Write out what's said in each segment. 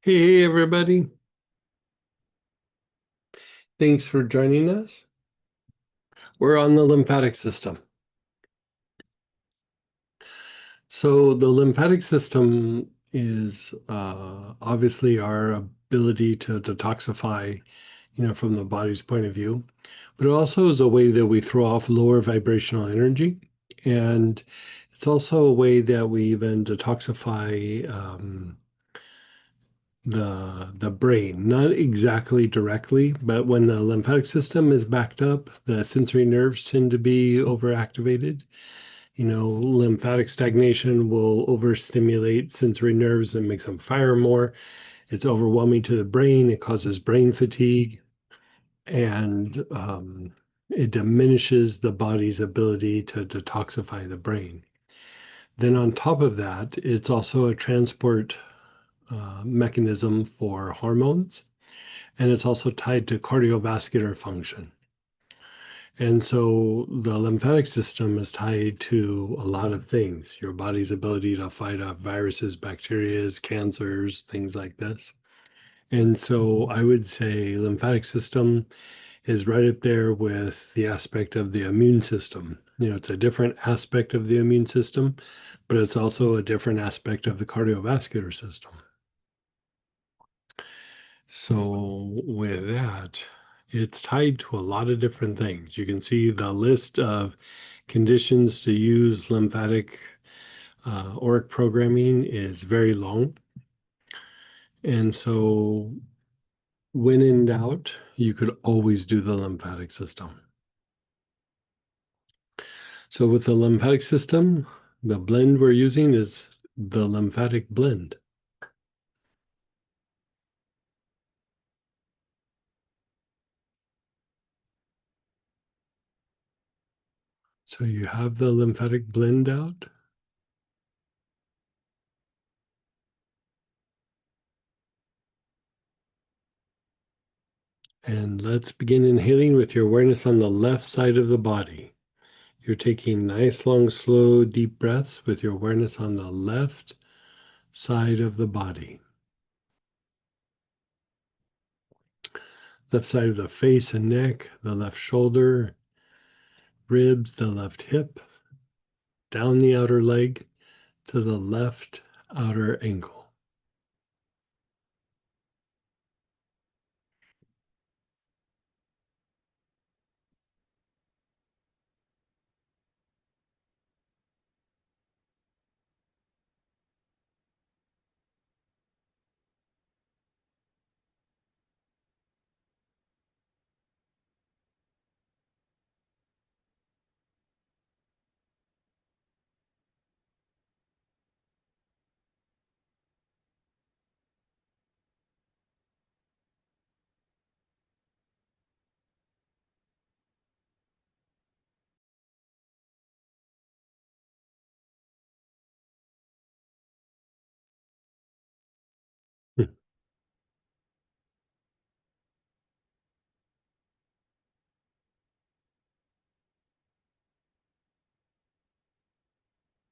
Hey, everybody. Thanks for joining us. We're on the lymphatic system. So, the lymphatic system is obviously our ability to detoxify, from the body's point of view, but it also is a way that we throw off lower vibrational energy. And it's also a way that we even detoxify the brain, not exactly directly, but when the lymphatic system is backed up, the sensory nerves tend to be overactivated. Lymphatic stagnation will overstimulate sensory nerves and makes them fire more. It's overwhelming to the brain. It causes brain fatigue, and it diminishes the body's ability to detoxify the brain. Then, on top of that, it's also a transport mechanism for hormones, and it's also tied to cardiovascular function. And so the lymphatic system is tied to a lot of things, your body's ability to fight off viruses, bacteria, cancers, things like this. And so I would say lymphatic system is right up there with the aspect of the immune system. It's a different aspect of the immune system, but it's also a different aspect of the cardiovascular system. So, with that, it's tied to a lot of different things. You can see the list of conditions to use lymphatic auric programming is very long. And so, when in doubt, you could always do the lymphatic system. So, with the lymphatic system, the blend we're using is the lymphatic blend. So, you have the lymphatic blend out. And let's begin inhaling with your awareness on the left side of the body. You're taking nice, long, slow, deep breaths with your awareness on the left side of the body. Left side of the face and neck, the left shoulder, ribs, the left hip, down the outer leg to the left outer ankle.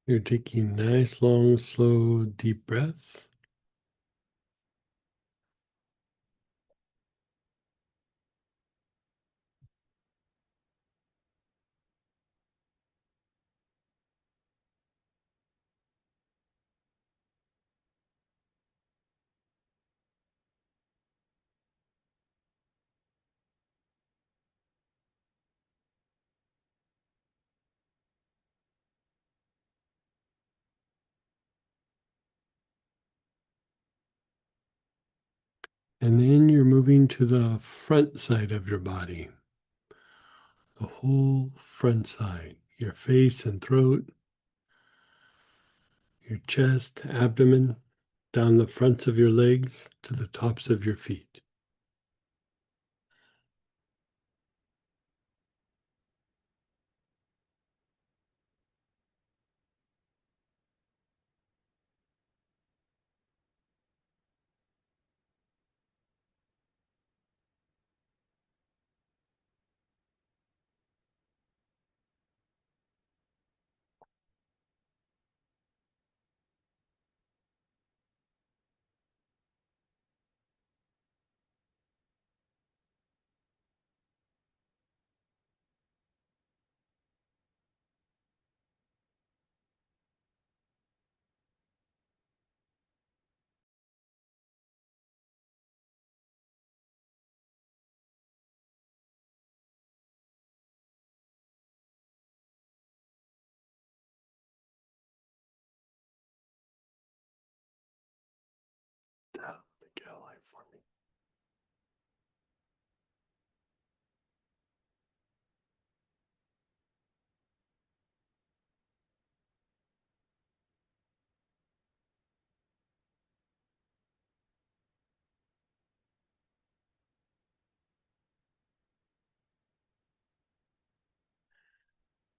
You're taking nice, long, slow, deep breaths. And then you're moving to the front side of your body, the whole front side, your face and throat, your chest, abdomen, down the fronts of your legs to the tops of your feet.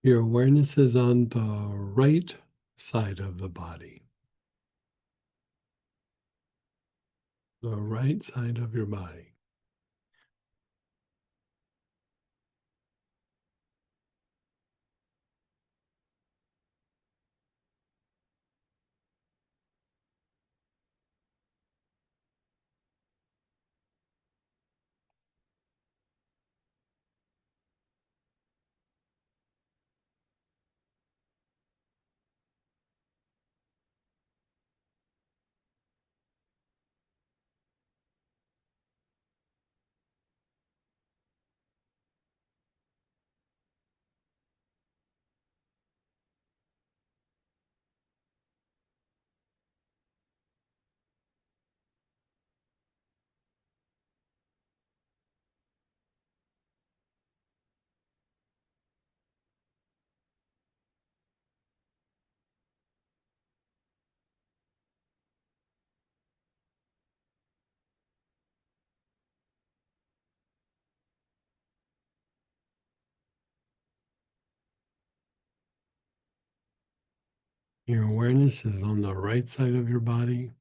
Your awareness is on the right side of the body. The right side of your body. Your awareness is on the right side of your body.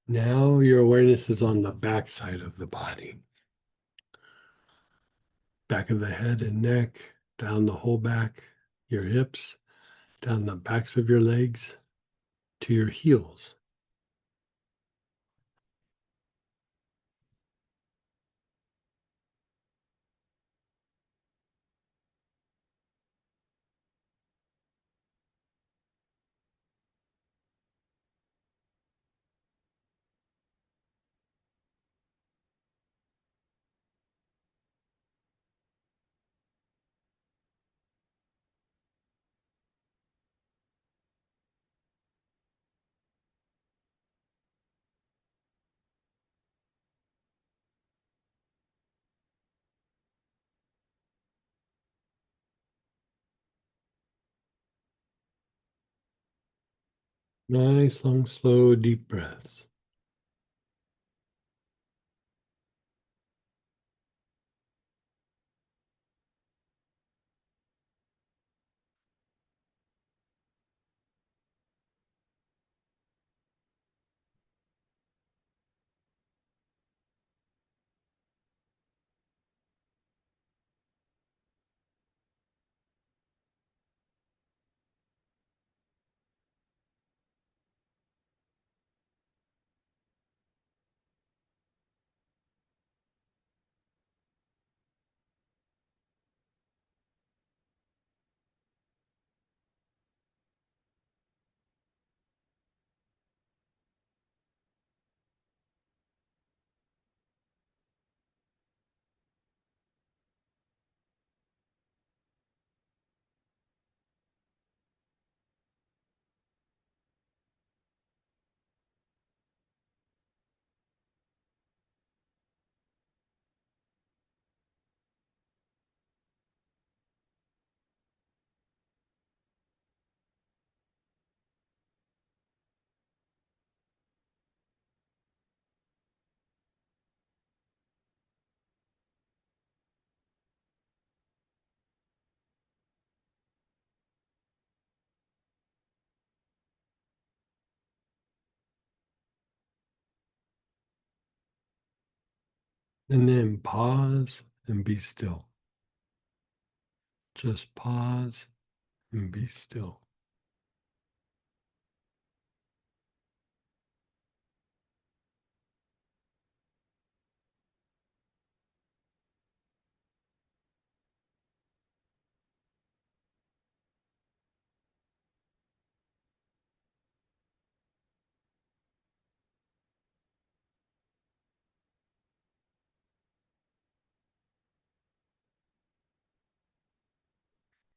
Now your awareness is on the back side of the body. Back of the head and neck, down the whole back, your hips, down the backs of your legs to your heels. Nice, long, slow, deep breaths. And then pause and be still. Just pause and be still.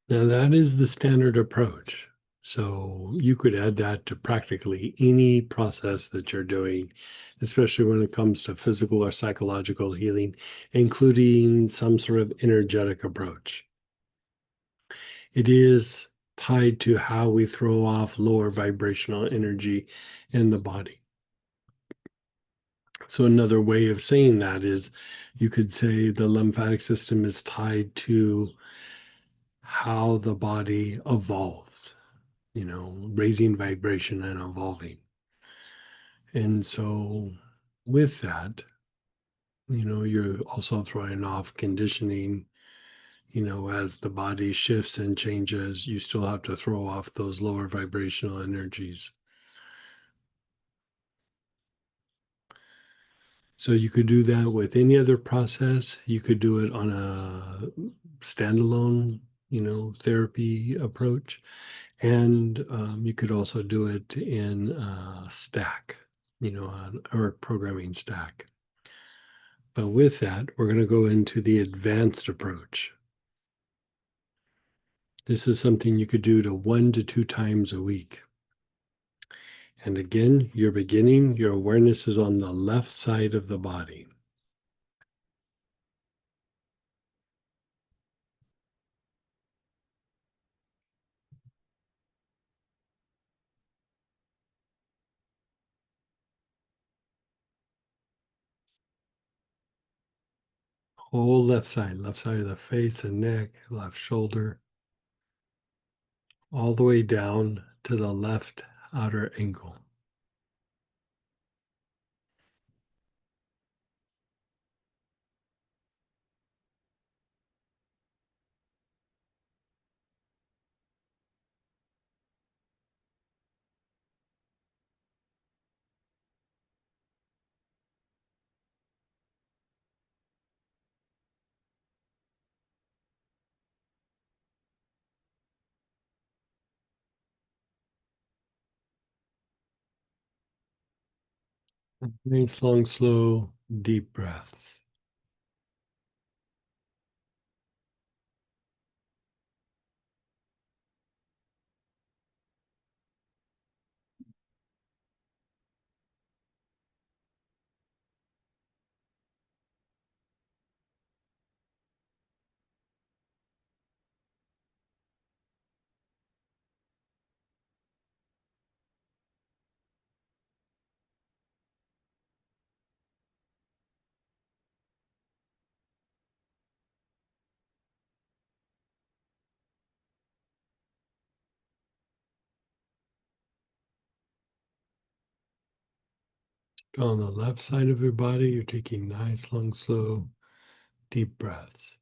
Now, that is the standard approach. So you could add that to practically any process that you're doing, especially when it comes to physical or psychological healing, including some sort of energetic approach. It is tied to how we throw off lower vibrational energy in the body. So another way of saying that is you could say the lymphatic system is tied to how the body evolves, raising vibration and evolving. And so with that, you're also throwing off conditioning, as the body shifts and changes, you still have to throw off those lower vibrational energies. So you could do that with any other process. You could do it on a standalone, therapy approach. And you could also do it in a stack, an Auric programming stack. But with that, we're going to go into the advanced approach. This is something you could do to 1 to 2 times a week. And again, you're beginning, your awareness is on the left side of the body. Whole left side of the face and neck, left shoulder, all the way down to the left outer ankle. Nice, long, slow, deep breaths. On the left side of your body, you're taking nice, long, slow, deep breaths.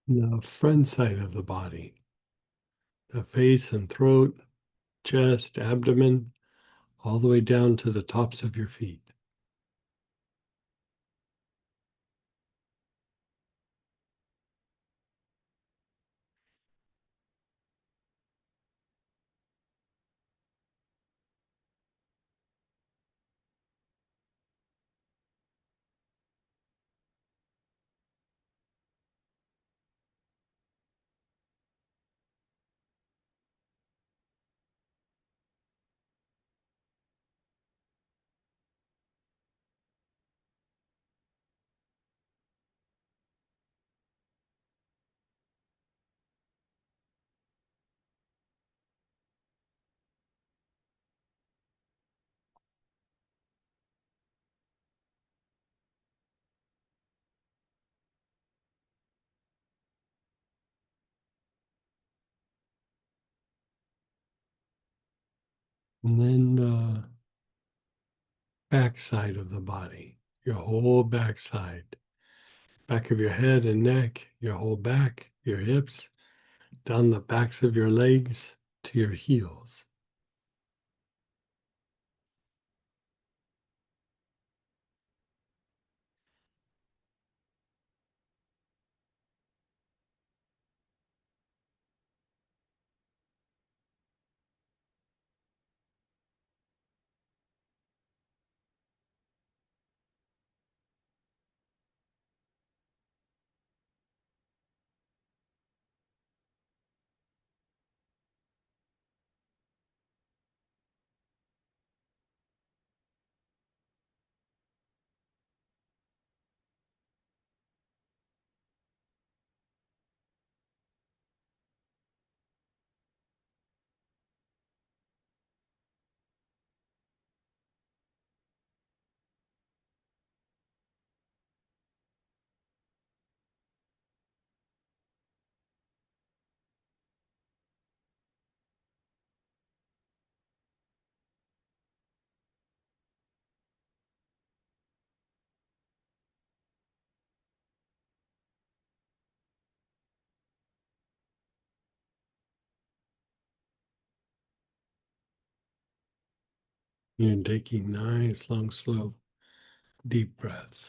The front side of the body, the face and throat, chest, abdomen, all the way down to the tops of your feet. And then the back side of the body, your whole back side, back of your head and neck, your whole back, your hips, down the backs of your legs to your heels. And taking nice, long, slow, deep breaths.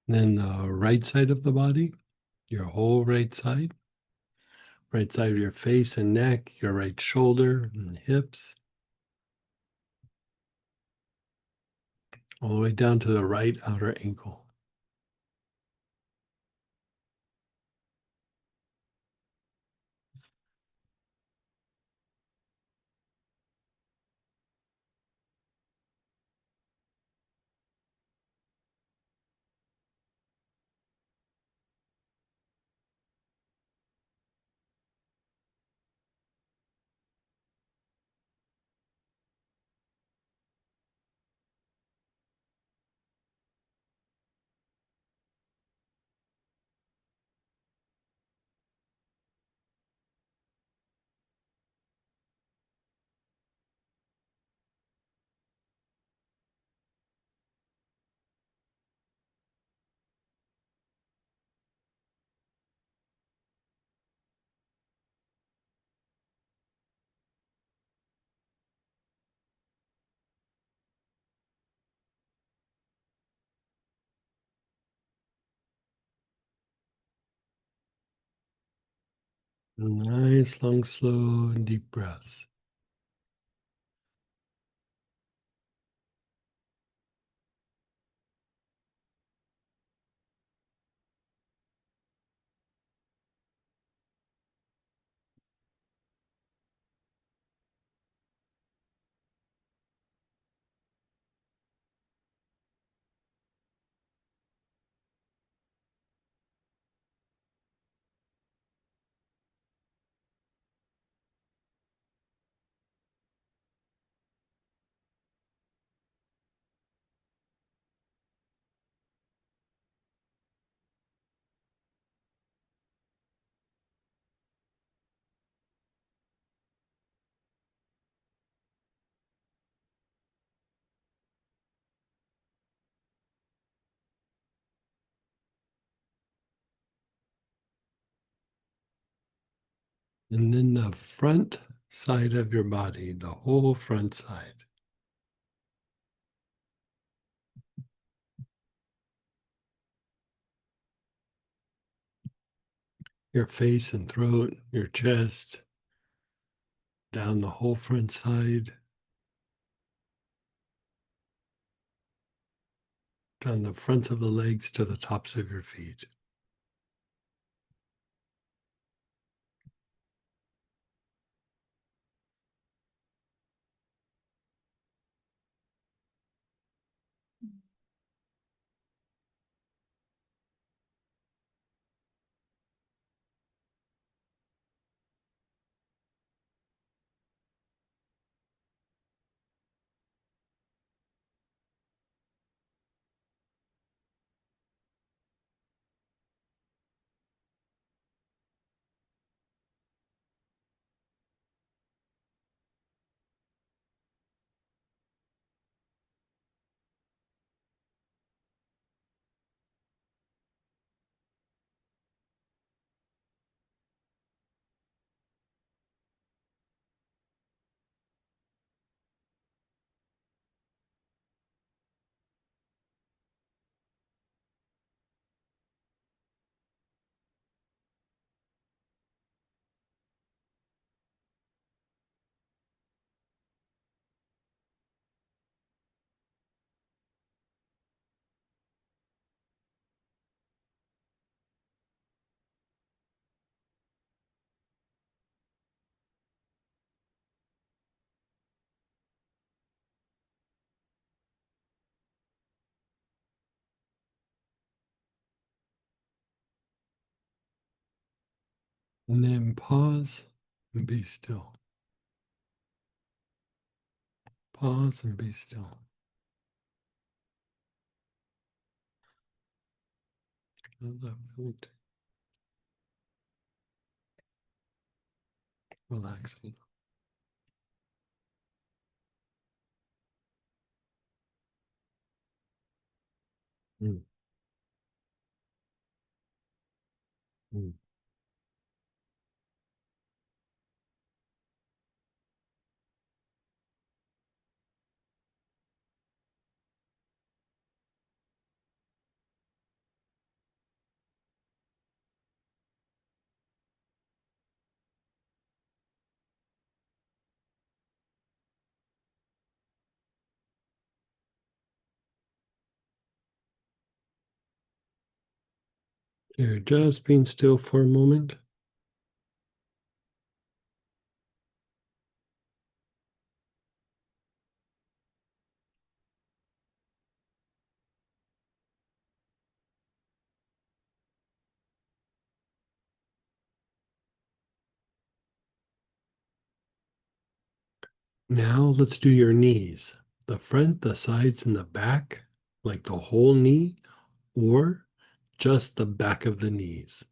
Then the right side of the body, your whole right side of your face and neck, your right shoulder and hips, all the way down to the right outer ankle. Nice, long, slow, and deep breaths. And then the front side of your body, the whole front side. Your face and throat, your chest, down the whole front side, down the fronts of the legs to the tops of your feet. And then pause and be still. Pause and be still. Let that feeling relaxing. Mm, mm. Here, just being still for a moment. Now let's do your knees. The front, the sides, and the back, like the whole knee, or just the back of the knees.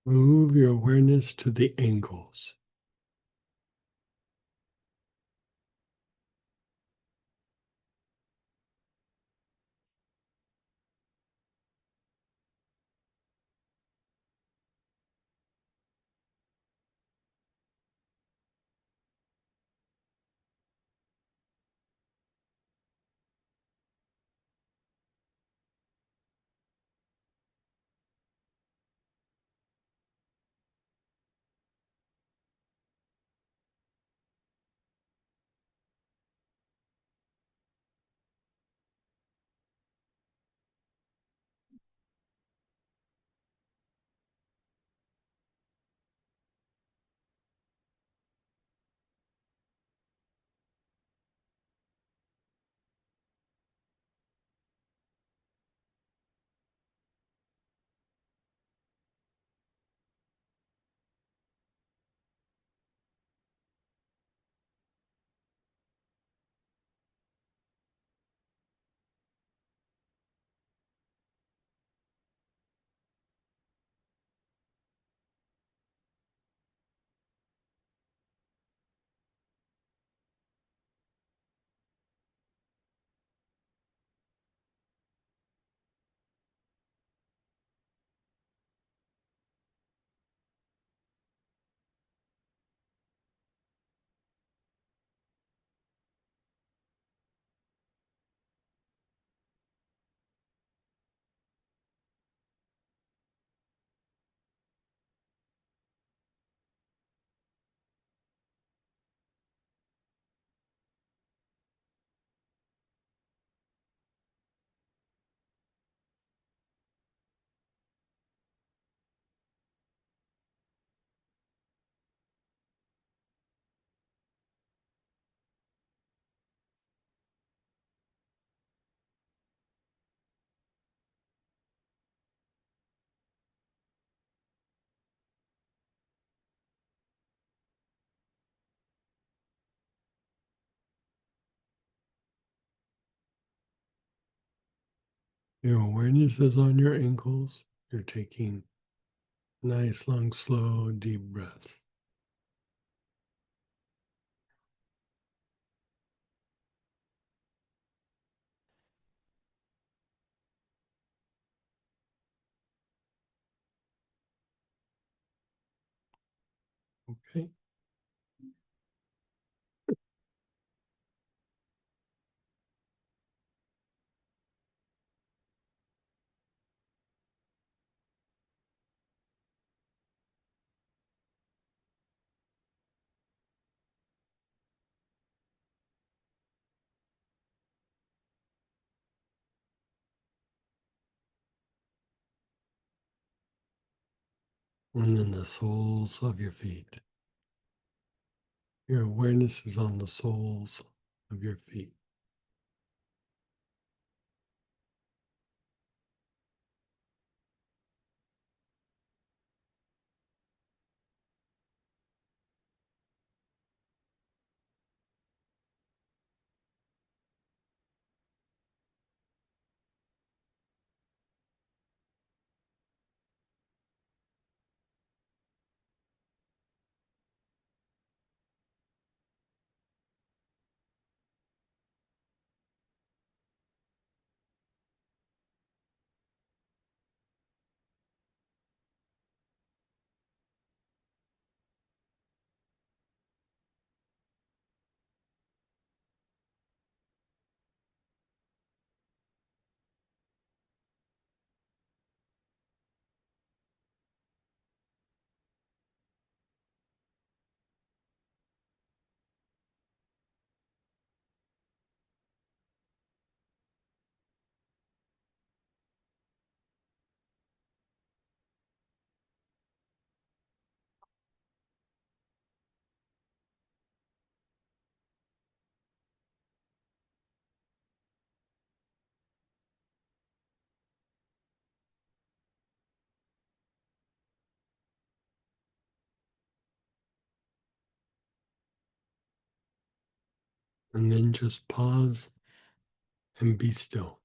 Move your awareness to the ankles. Your awareness is on your ankles. You're taking nice, long, slow, deep breaths. Okay. And then the soles of your feet. Your awareness is on the soles of your feet. And then just pause and be still.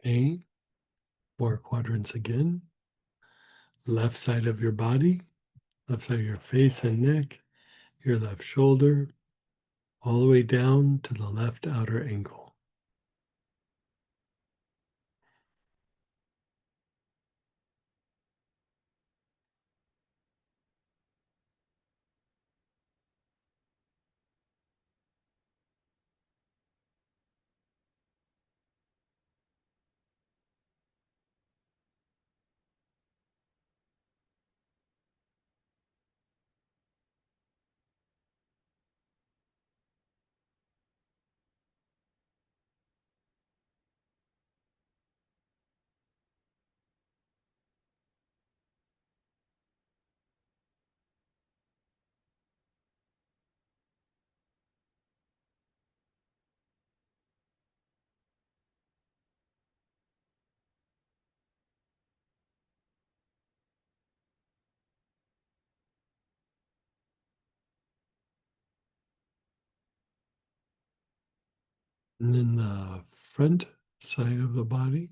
Okay. 4 quadrants again. Left side of your body, left side of your face and neck, your left shoulder, all the way down to the left outer ankle. And then the front side of the body.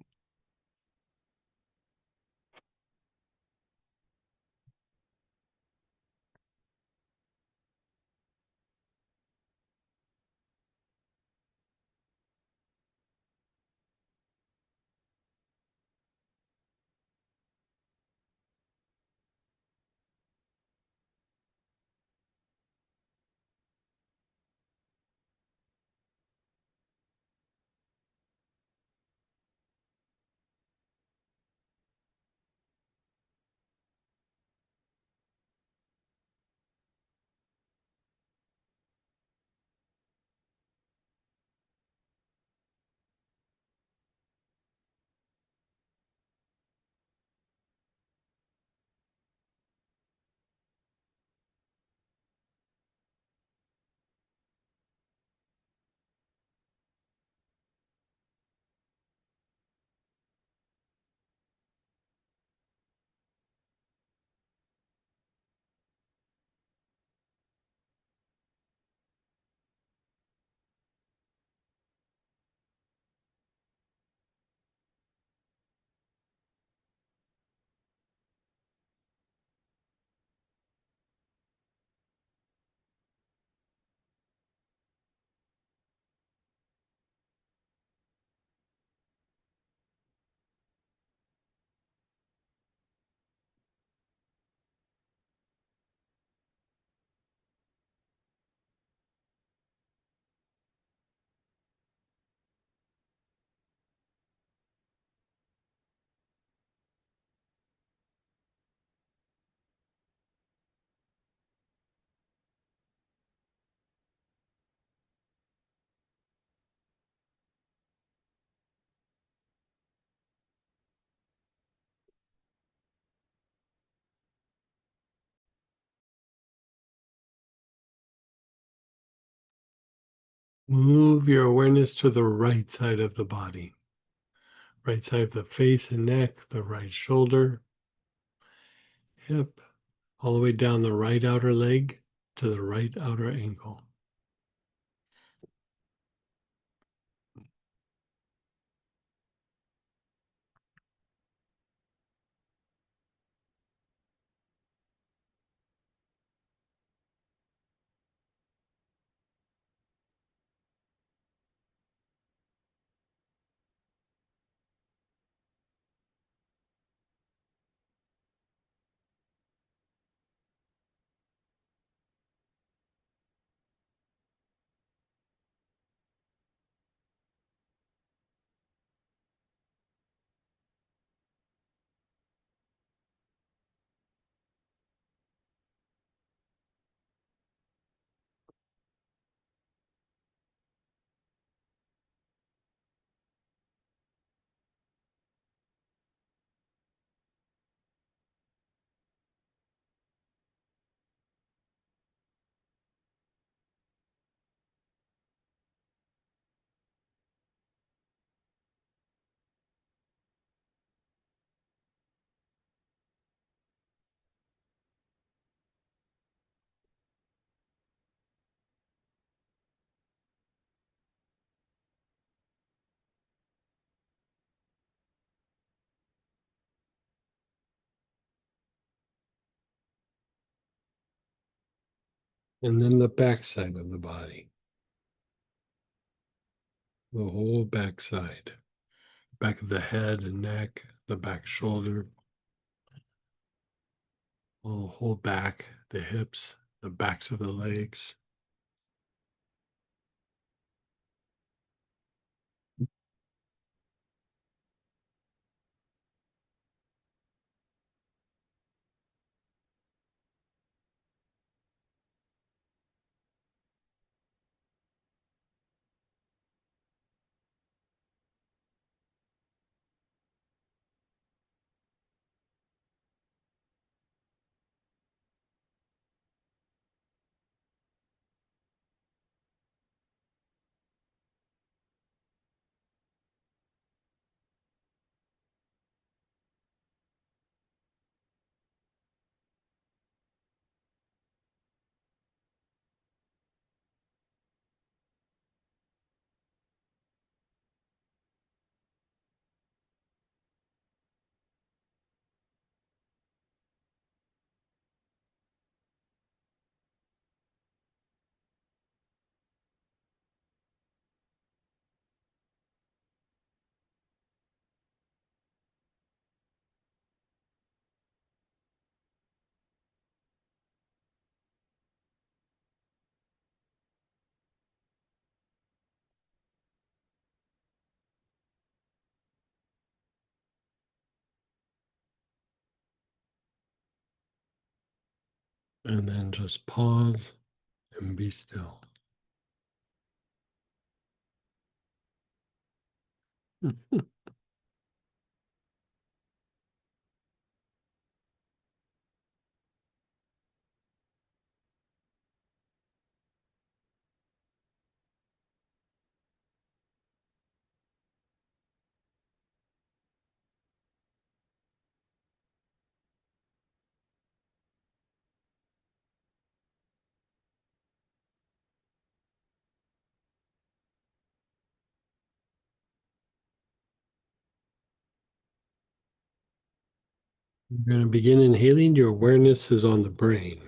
Move your awareness to the right side of the body, right side of the face and neck, the right shoulder, hip, all the way down the right outer leg to the right outer ankle. And then the back side of the body, the whole back side, back of the head and neck, the back shoulder, the whole back, the hips, the backs of the legs. And then just pause and be still. You're going to begin inhaling. Your awareness is on the brain.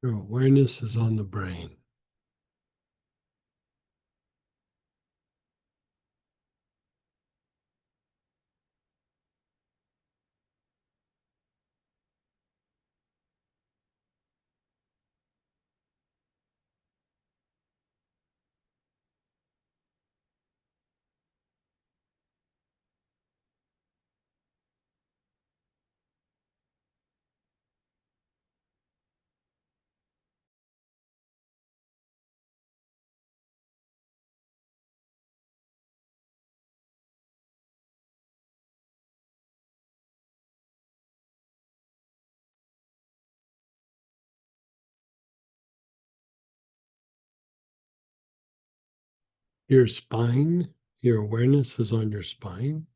Your awareness is on the brain. Your spine, your awareness is on your spine.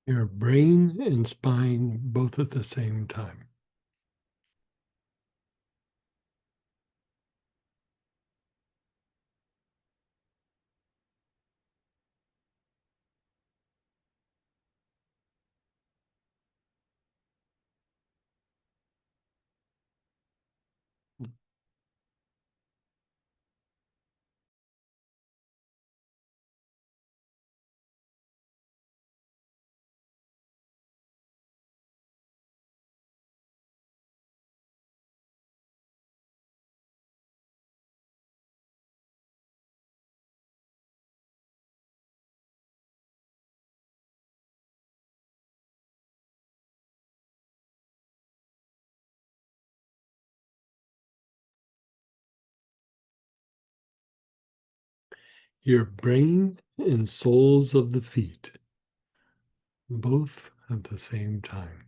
Your brain and spine both at the same time. Your brain and soles of the feet, both at the same time.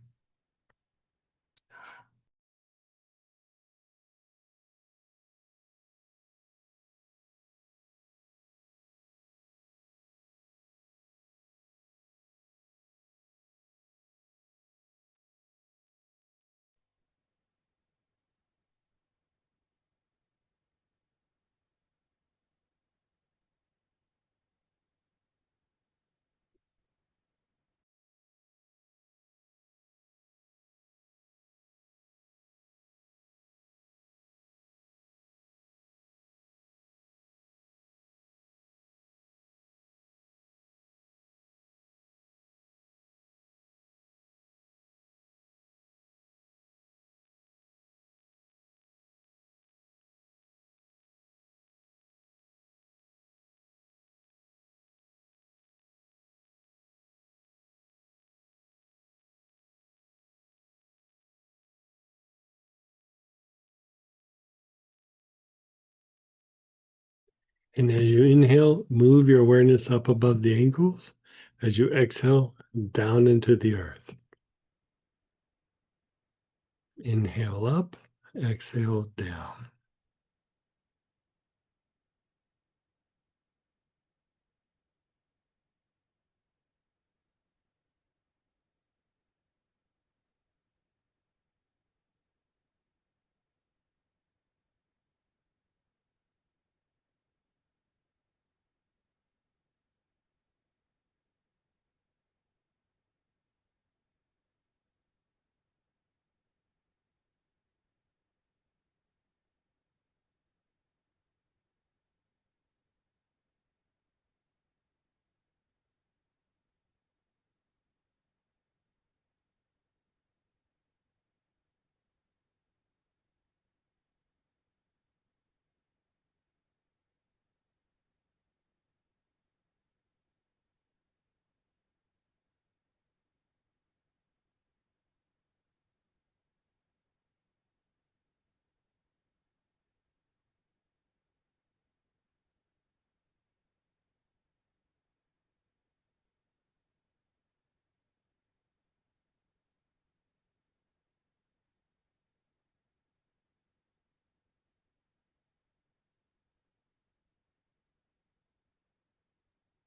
And as you inhale, move your awareness up above the ankles. As you exhale, down into the earth. Inhale up, exhale down.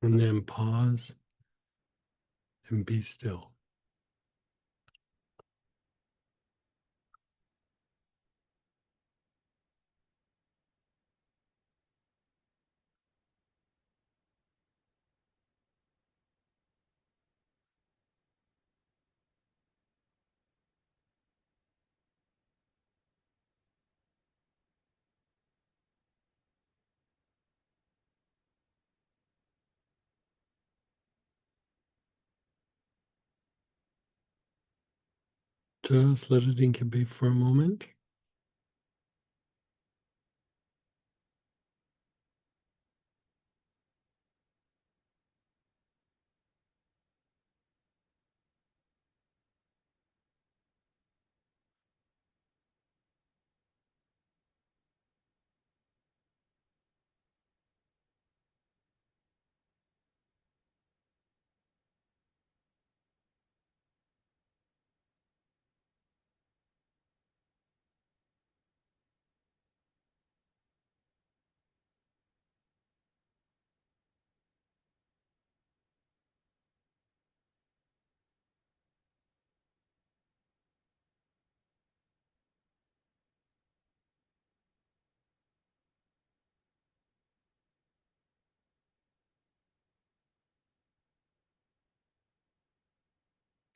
And then pause and be still. Just let it incubate for a moment.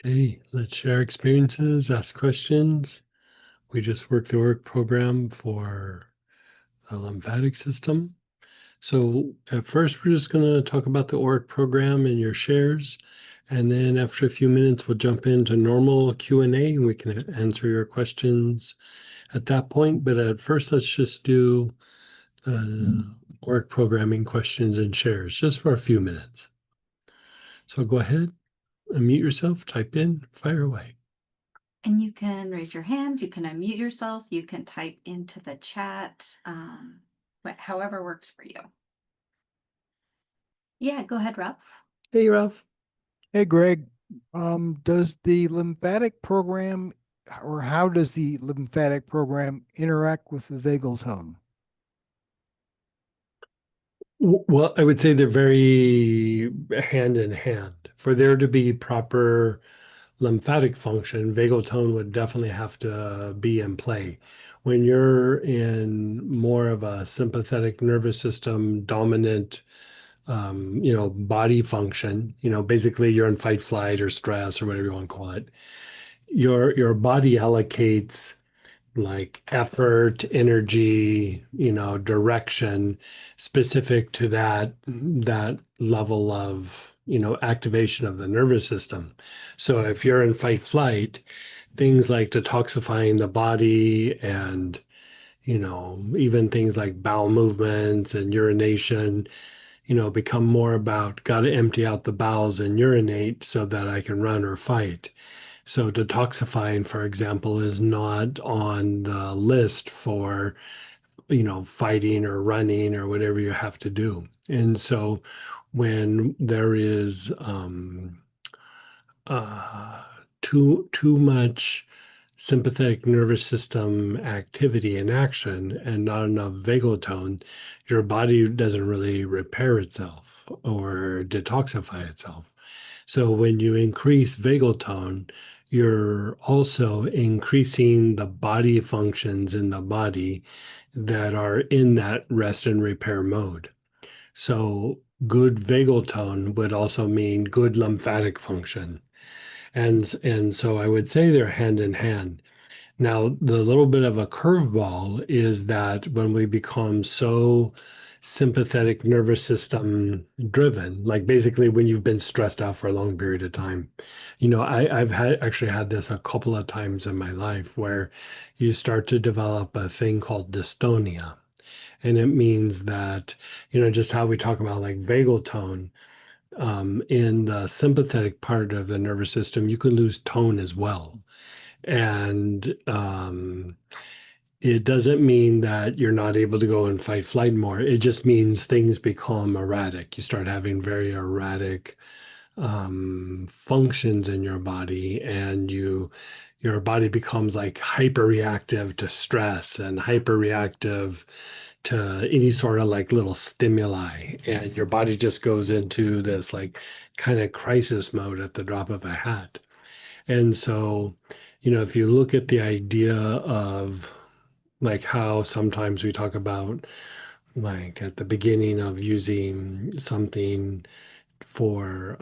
Okay, let's share experiences, ask questions. We just worked the Auric program for the lymphatic system. So at first, we're just going to talk about the Auric program and your shares. And then after a few minutes, we'll jump into normal Q&A and we can answer your questions at that point. But at first, let's just do Auric programming questions and shares just for a few minutes. So go ahead, unmute yourself, type in, fire away. And you can raise your hand, you can unmute yourself, you can type into the chat, but however works for you. Yeah, go ahead, Ralph. Hey, Ralph. Hey, Greg, does the lymphatic program, or how does the lymphatic program interact with the vagal tone? Well, I would say they're very hand in hand. For there to be proper lymphatic function, vagal tone would definitely have to be in play. When you're in more of a sympathetic nervous system dominant, body function, basically you're in fight, flight, or stress, or whatever you want to call it. Your body allocates like effort, energy, direction specific to that level of, activation of the nervous system. So if you're in fight flight, things like detoxifying the body and, even things like bowel movements and urination, become more about got to empty out the bowels and urinate so that I can run or fight. So detoxifying, for example, is not on the list for, fighting or running or whatever you have to do. And so when there is uh, too much sympathetic nervous system activity and action and not enough vagal tone, your body doesn't really repair itself or detoxify itself. So when you increase vagal tone, you're also increasing the body functions in the body that are in that rest and repair mode. So good vagal tone would also mean good lymphatic function. And so I would say they're hand in hand. Now, the little bit of a curveball is that when we become so sympathetic nervous system driven, like basically when you've been stressed out for a long period of time, I've actually had this a couple of times in my life where you start to develop a thing called dystonia. And it means that, just how we talk about like vagal tone, in the sympathetic part of the nervous system, you could lose tone as well. And it doesn't mean that you're not able to go and fight flight more. It just means things become erratic. You start having very erratic functions in your body, and your body becomes like hyper reactive to stress and hyper reactive to any sort of like little stimuli, and your body just goes into this like kind of crisis mode at the drop of a hat. And so, if you look at the idea of like how sometimes we talk about like at the beginning of using something for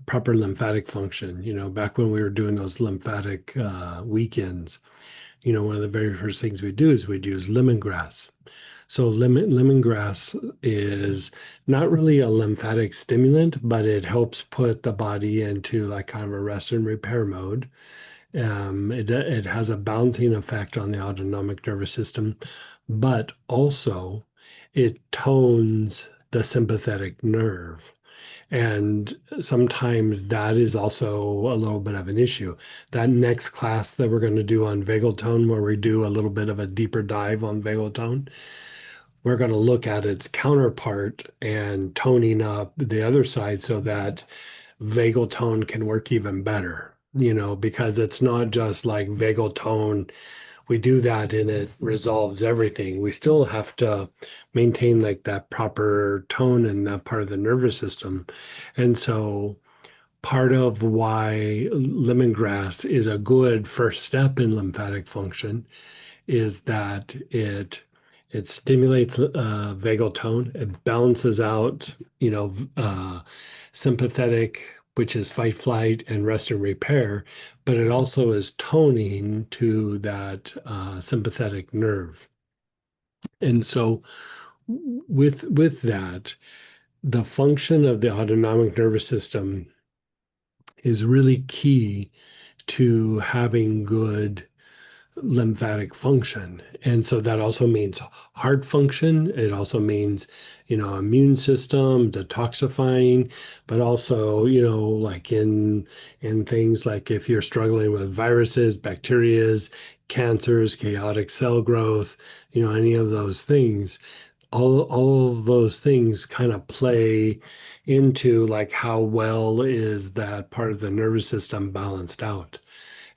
proper lymphatic function, back when we were doing those lymphatic weekends, one of the very first things we do is we'd use lemongrass. So lemongrass is not really a lymphatic stimulant, but it helps put the body into like kind of a rest and repair mode. It has a balancing effect on the autonomic nervous system, but also it tones the sympathetic nerve. And sometimes that is also a little bit of an issue. That next class that we're going to do on vagal tone, where we do a little bit of a deeper dive on vagal tone, we're going to look at its counterpart and toning up the other side so that vagal tone can work even better, because it's not just like vagal tone. We do that and it resolves everything. We still have to maintain like that proper tone in that part of the nervous system. And so part of why lemongrass is a good first step in lymphatic function is that it stimulates vagal tone. It balances out, sympathetic, which is fight, flight, and rest and repair, but it also is toning to that sympathetic nerve. And so, with that, the function of the autonomic nervous system is really key to having good lymphatic function. And so that also means heart function. It also means, immune system, detoxifying, but also, like in things like if you're struggling with viruses, bacterias, cancers, chaotic cell growth, any of those things, all of those things kind of play into like how well is that part of the nervous system balanced out.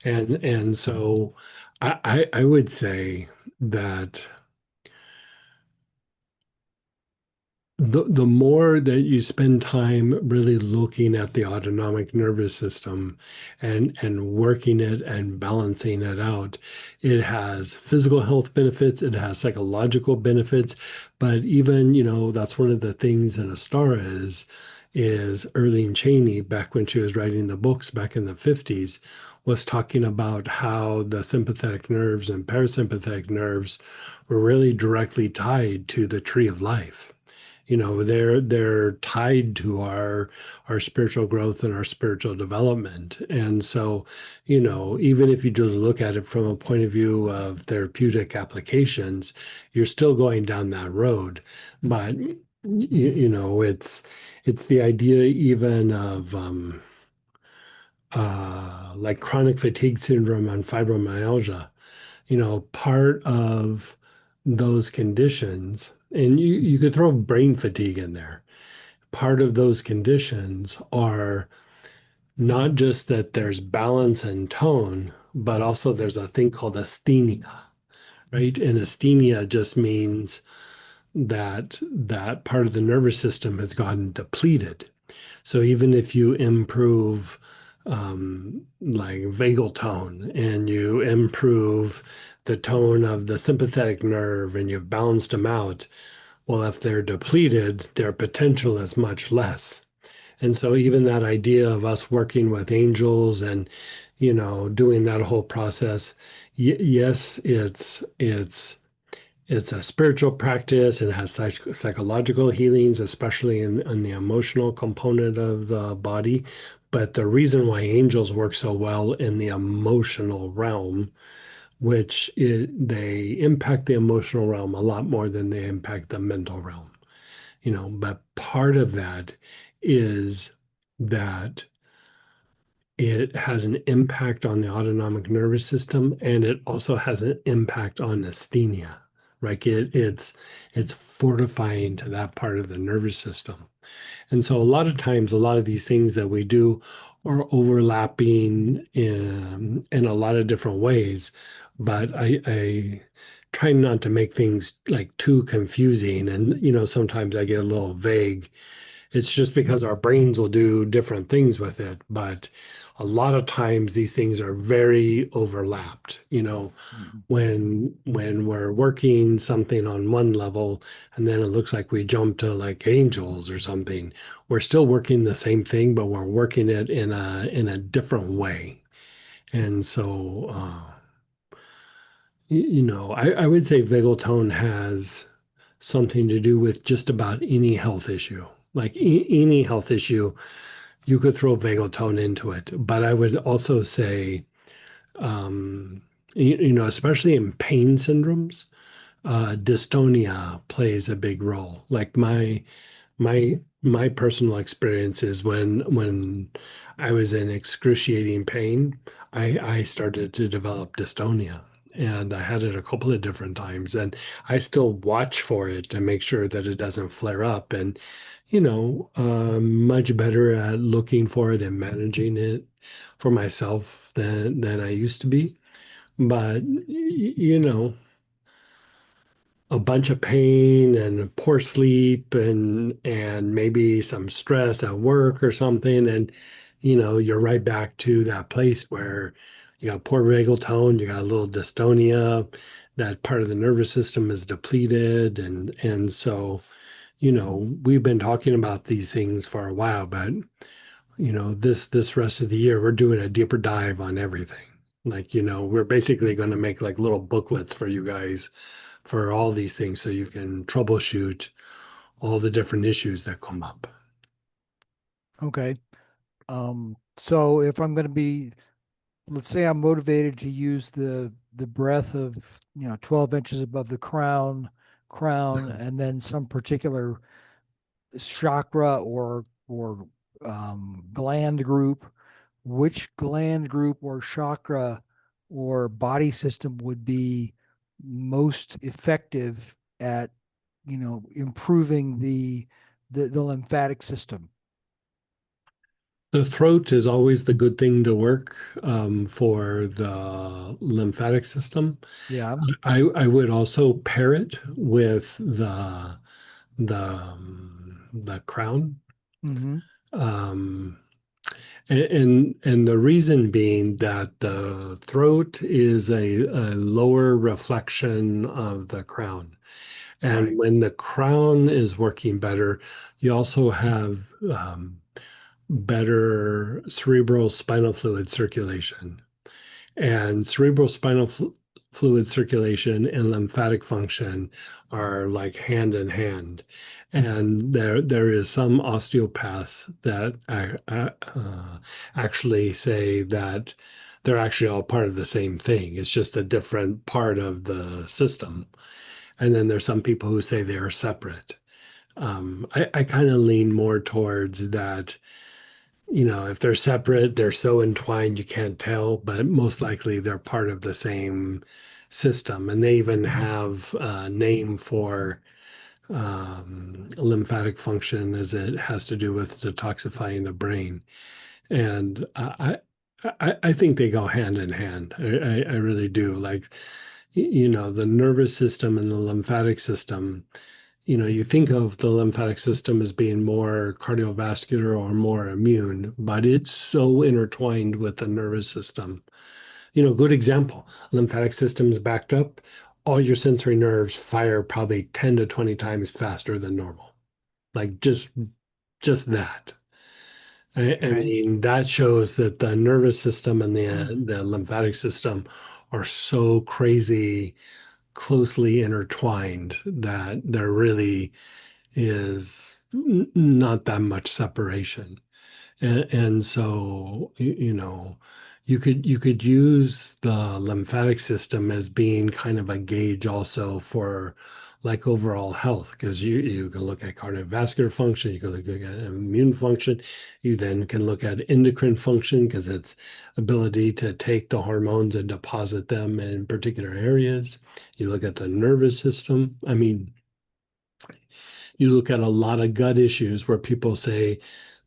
And so I would say that the more that you spend time really looking at the autonomic nervous system and working it and balancing it out, it has physical health benefits, it has psychological benefits, but even, that's one of the things in Astara is Erlene Cheney, back when she was writing the books back in the 50s, was talking about how the sympathetic nerves and parasympathetic nerves were really directly tied to the tree of life. They're tied to our spiritual growth and our spiritual development. And so, even if you just look at it from a point of view of therapeutic applications, you're still going down that road. But it's the idea even of like chronic fatigue syndrome and fibromyalgia. Part of those conditions, and you could throw brain fatigue in there. Part of those conditions are not just that there's balance and tone, but also there's a thing called asthenia, right? And asthenia just means that that part of the nervous system has gotten depleted. So even if you improve like vagal tone and you improve the tone of the sympathetic nerve and you've balanced them out, well, if they're depleted, their potential is much less. And so even that idea of us working with angels and, doing that whole process, yes, it's a spiritual practice. It has psychological healings, especially in the emotional component of the body. But the reason why angels work so well in the emotional realm, they impact the emotional realm a lot more than they impact the mental realm. But part of that is that it has an impact on the autonomic nervous system, and it also has an impact on asthenia, Like it's fortifying to that part of the nervous system. And so a lot of times, a lot of these things that we do are overlapping in a lot of different ways. But I try not to make things like too confusing. And, sometimes I get a little vague. It's just because our brains will do different things with it. But a lot of times these things are very overlapped. Mhm. When we're working something on one level and then it looks like we jump to like angels or something, we're still working the same thing, but we're working it in a different way. And so I would say vagal tone has something to do with just about any health issue. Like any health issue, you could throw vagal tone into it. But I would also say, um, especially in pain syndromes, dystonia plays a big role. Like my personal experience is when I was in excruciating pain, I started to develop dystonia. And I had it a couple of different times, and I still watch for it to make sure that it doesn't flare up. And much better at looking for it and managing it for myself than I used to be. But a bunch of pain and poor sleep and maybe some stress at work or something, and you're right back to that place where you got poor vagal tone, you got a little dystonia, that part of the nervous system is depleted, and so we've been talking about these things for a while, but this rest of the year we're doing a deeper dive on everything. Like, we're basically going to make like little booklets for you guys for all these things so you can troubleshoot all the different issues that come up. Okay. So if I'm going to be, let's say I'm motivated to use the breadth of, 12 inches above the crown, and then some particular chakra or gland group, which gland group or chakra or body system would be most effective at, improving the lymphatic system? The throat is always the good thing to work for the lymphatic system. Yeah. I would also pair it with the crown. Mm-hmm. Um, and the reason being that the throat is a lower reflection of the crown. And Right. when the crown is working better, you also have better cerebral spinal fluid circulation. And cerebral spinal fluid circulation and lymphatic function are like hand in hand. And there is some osteopaths that actually say that they're actually all part of the same thing. It's just a different part of the system. And then there's some people who say they are separate. I kind of lean more towards that. If they're separate, they're so entwined you can't tell, but most likely they're part of the same system. And they even have a name for lymphatic function as it has to do with detoxifying the brain. And I think they go hand in hand. I really do. Like, the nervous system and the lymphatic system, you think of the lymphatic system as being more cardiovascular or more immune, but it's so intertwined with the nervous system. Good example, lymphatic system is backed up, all your sensory nerves fire probably 10 to 20 times faster than normal. Like just that. I Okay. mean, that shows that the nervous system and Mm. the lymphatic system are so crazy closely intertwined that there really is not that much separation. And so, you could use the lymphatic system as being kind of a gauge also for like overall health, because you can look at cardiovascular function, you can look at immune function, you then can look at endocrine function because it's ability to take the hormones and deposit them in particular areas. You look at the nervous system. I mean, you look at a lot of gut issues where people say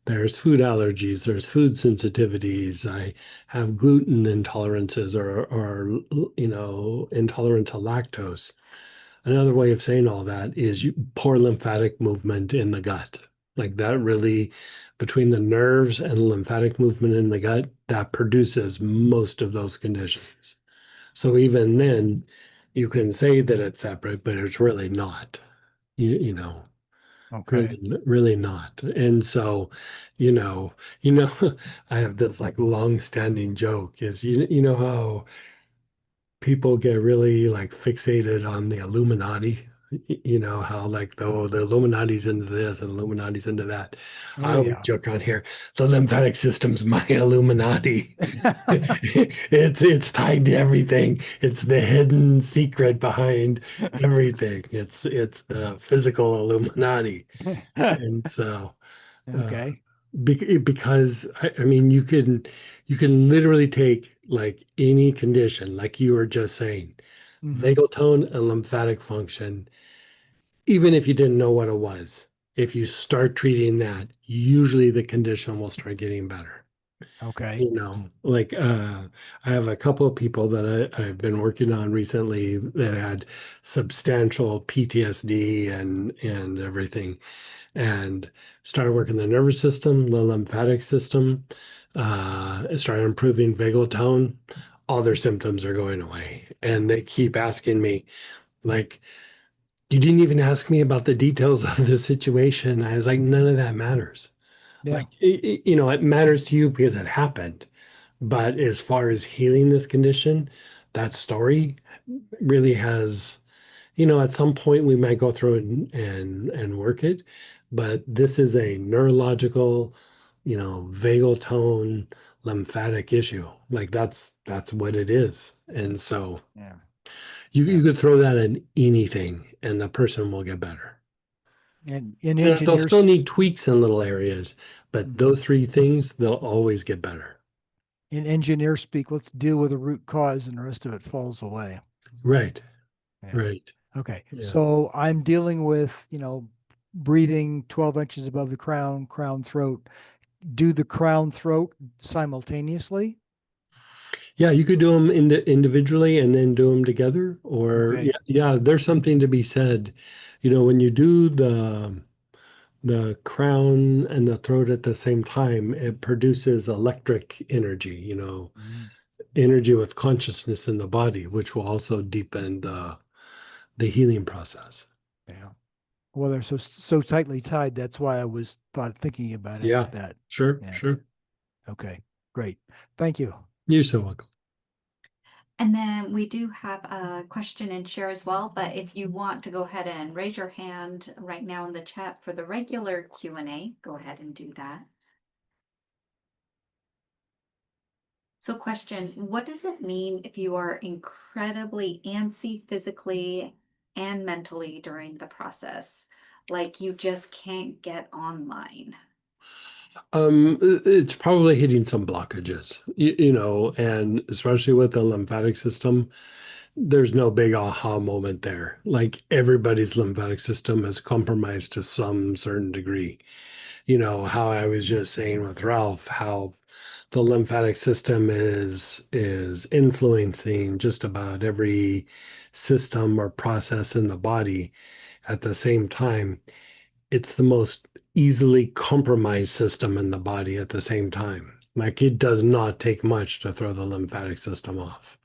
there's food allergies, there's food sensitivities, I have gluten intolerances or intolerant to lactose. Another way of saying all that is poor lymphatic movement in the gut. Like that really, between the nerves and lymphatic movement in the gut, that produces most of those conditions. So even then, you can say that it's separate, but it's really not. You know, Okay. really not. And so, you know, you know, I have this like long-standing joke is you know how people get really like fixated on the Illuminati. You know how like the Illuminati's into this and Illuminati's into that. Oh I always yeah. joke around here, the lymphatic system's my Illuminati. It's tied to everything. It's the hidden secret behind everything. It's the physical Illuminati. And so uh, Okay. because I mean you can literally take like any condition like you were just saying, Hmm. vagal tone and lymphatic function, even if you didn't know what it was, if you start treating that, usually the condition will start getting better. Okay. Like I have a couple of people that I've been working on recently that had substantial PTSD and everything, and started working the nervous system, the lymphatic system, it started improving vagal tone. All their symptoms are going away. And they keep asking me, like, you didn't even ask me about the details of the situation. I was like, none of that matters. Yeah. Like, it matters to you because it happened. But as far as healing this condition, that story really has, at some point we might go through it and work it, but this is a neurological, vagal tone lymphatic issue. Like that's what it is. And so Yeah. you Yeah. could throw that in anything and the person will get better. And in They'll still engineers, need tweaks in little areas, but mhm. those three things, they'll always get better. In engineer speak, let's deal with the root cause and the rest of it falls away. Right. Yeah. Right. Okay. Yeah. So I'm dealing with, breathing 12 inches above the crown throat. Do the crown throat simultaneously? Yeah, you could do them individually and then do them together. Or Okay. yeah, there's something to be said. When you do the crown and the throat at the same time, it produces electric energy, Mhm. energy with consciousness in the body, which will also deepen the healing process. Yeah. Well, they're so tightly tied. That's why I was thinking about it. Yeah, That. sure, Yeah. sure. Okay. Great. Thank you. You're so welcome. And then we do have a question and share as well, but if you want to go ahead and raise your hand right now in the chat for the regular Q&A, go ahead and do that. So question, what does it mean if you are incredibly antsy physically and mentally during the process? Like you just can't get online. It's probably hitting some blockages, and especially with the lymphatic system, there's no big aha moment there. Like everybody's lymphatic system is compromised to some certain degree. How I was just saying with Ralph, how the lymphatic system is influencing just about every system or process in the body at the same time. It's the most easily compromised system in the body at the same time. Like it does not take much to throw the lymphatic system off.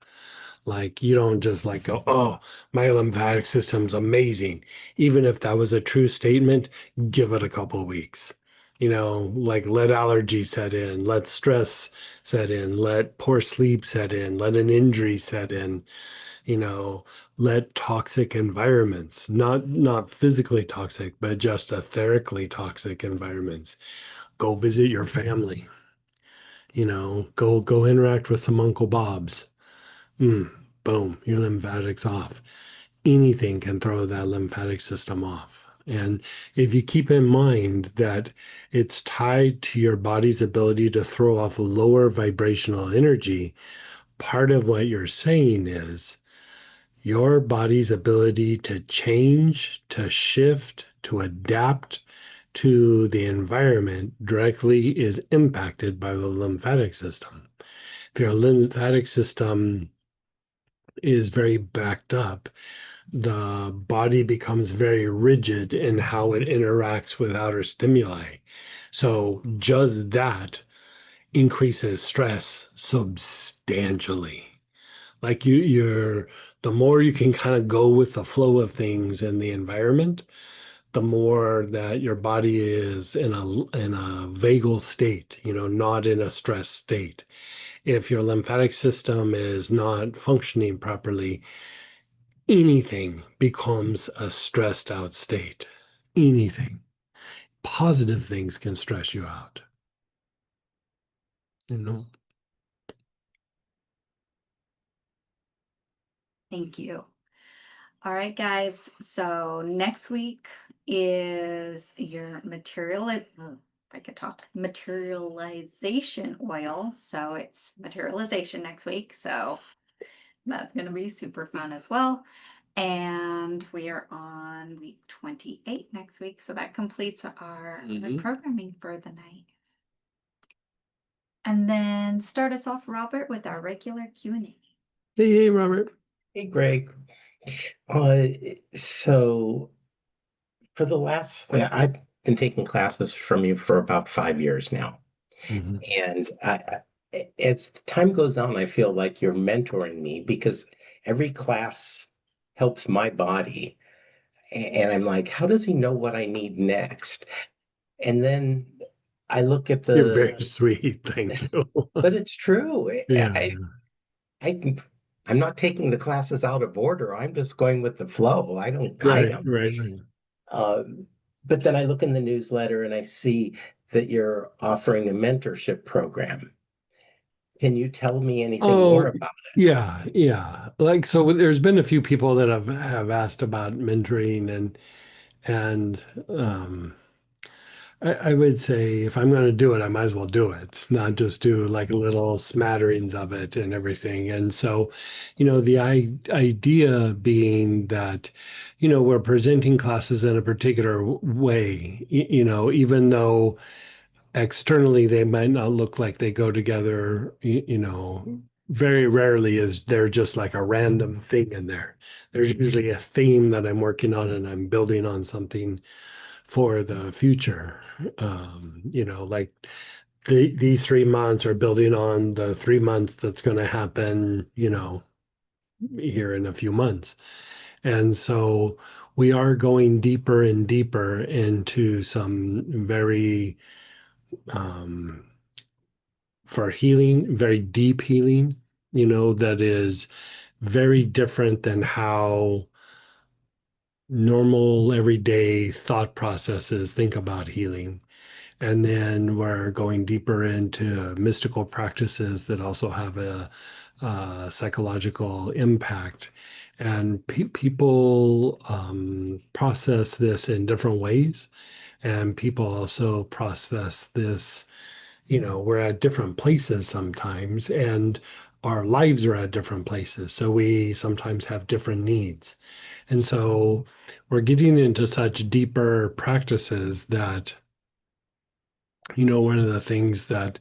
Like you don't just like go, oh, my lymphatic system's amazing. Even if that was a true statement, give it a couple of weeks. Like let allergy set in, let stress set in, let poor sleep set in, let an injury set in, you know, let toxic environments, not physically toxic, but just etherically toxic environments. Go visit your family, go interact with some Uncle Bob's. Mm, boom, your lymphatics off. anything can throw that lymphatic system off. And if you keep in mind that it's tied to your body's ability to throw off lower vibrational energy, part of what you're saying is your body's ability to change, to shift, to adapt to the environment directly is impacted by the lymphatic system. If your lymphatic system is very backed up, the body becomes very rigid in how it interacts with outer stimuli. So just that increases stress substantially. Like the more you can kind of go with the flow of things in the environment, the more that your body is in a vagal state, not in a stress state. If your lymphatic system is not functioning properly, anything becomes a stressed out state. Anything. Positive things can stress you out. You know? Thank you. All right, guys. So next week is your I could talk, materialization oil. So it's materialization next week. So that's going to be super fun as well. And we are on week 28 next week. So that completes our programming for the night. And then start us off, Robert, with our regular Q&A. Hey, Robert. Hey, Greg. So for I've been taking classes from you for about 5 years now. And as time goes on, I feel like you're mentoring me because every class helps my body. And I'm like, how does he know what I need next? And then I look at You're very sweet. Thank you. but it's true. Yeah. I I'm not taking the classes out of order. I'm just going with the flow. I don't guide them. Right. But then I look in the newsletter and I see that you're offering a mentorship program. Can you tell me anything more about it? Yeah. Like, so there's been a few people that have asked about mentoring and I would say if I'm going to do it, I might as well do it, not just do like little smatterings of it and everything. And so, the idea being that, we're presenting classes in a particular way, even though externally they might not look like they go together, very rarely is there just like a random thing in there. There's usually a theme that I'm working on and I'm building on something for the future. Like these 3 months are building on the 3 months that's going to happen, here in a few months. And so we are going deeper and deeper into some very, for healing, very deep healing, that is very different than how normal everyday thought processes think about healing. And then we're going deeper into mystical practices that also have a psychological impact. And people process this in different ways. And people also process this, we're at different places sometimes, and our lives are at different places. So we sometimes have different needs. And so we're getting into such deeper practices that, one of the things that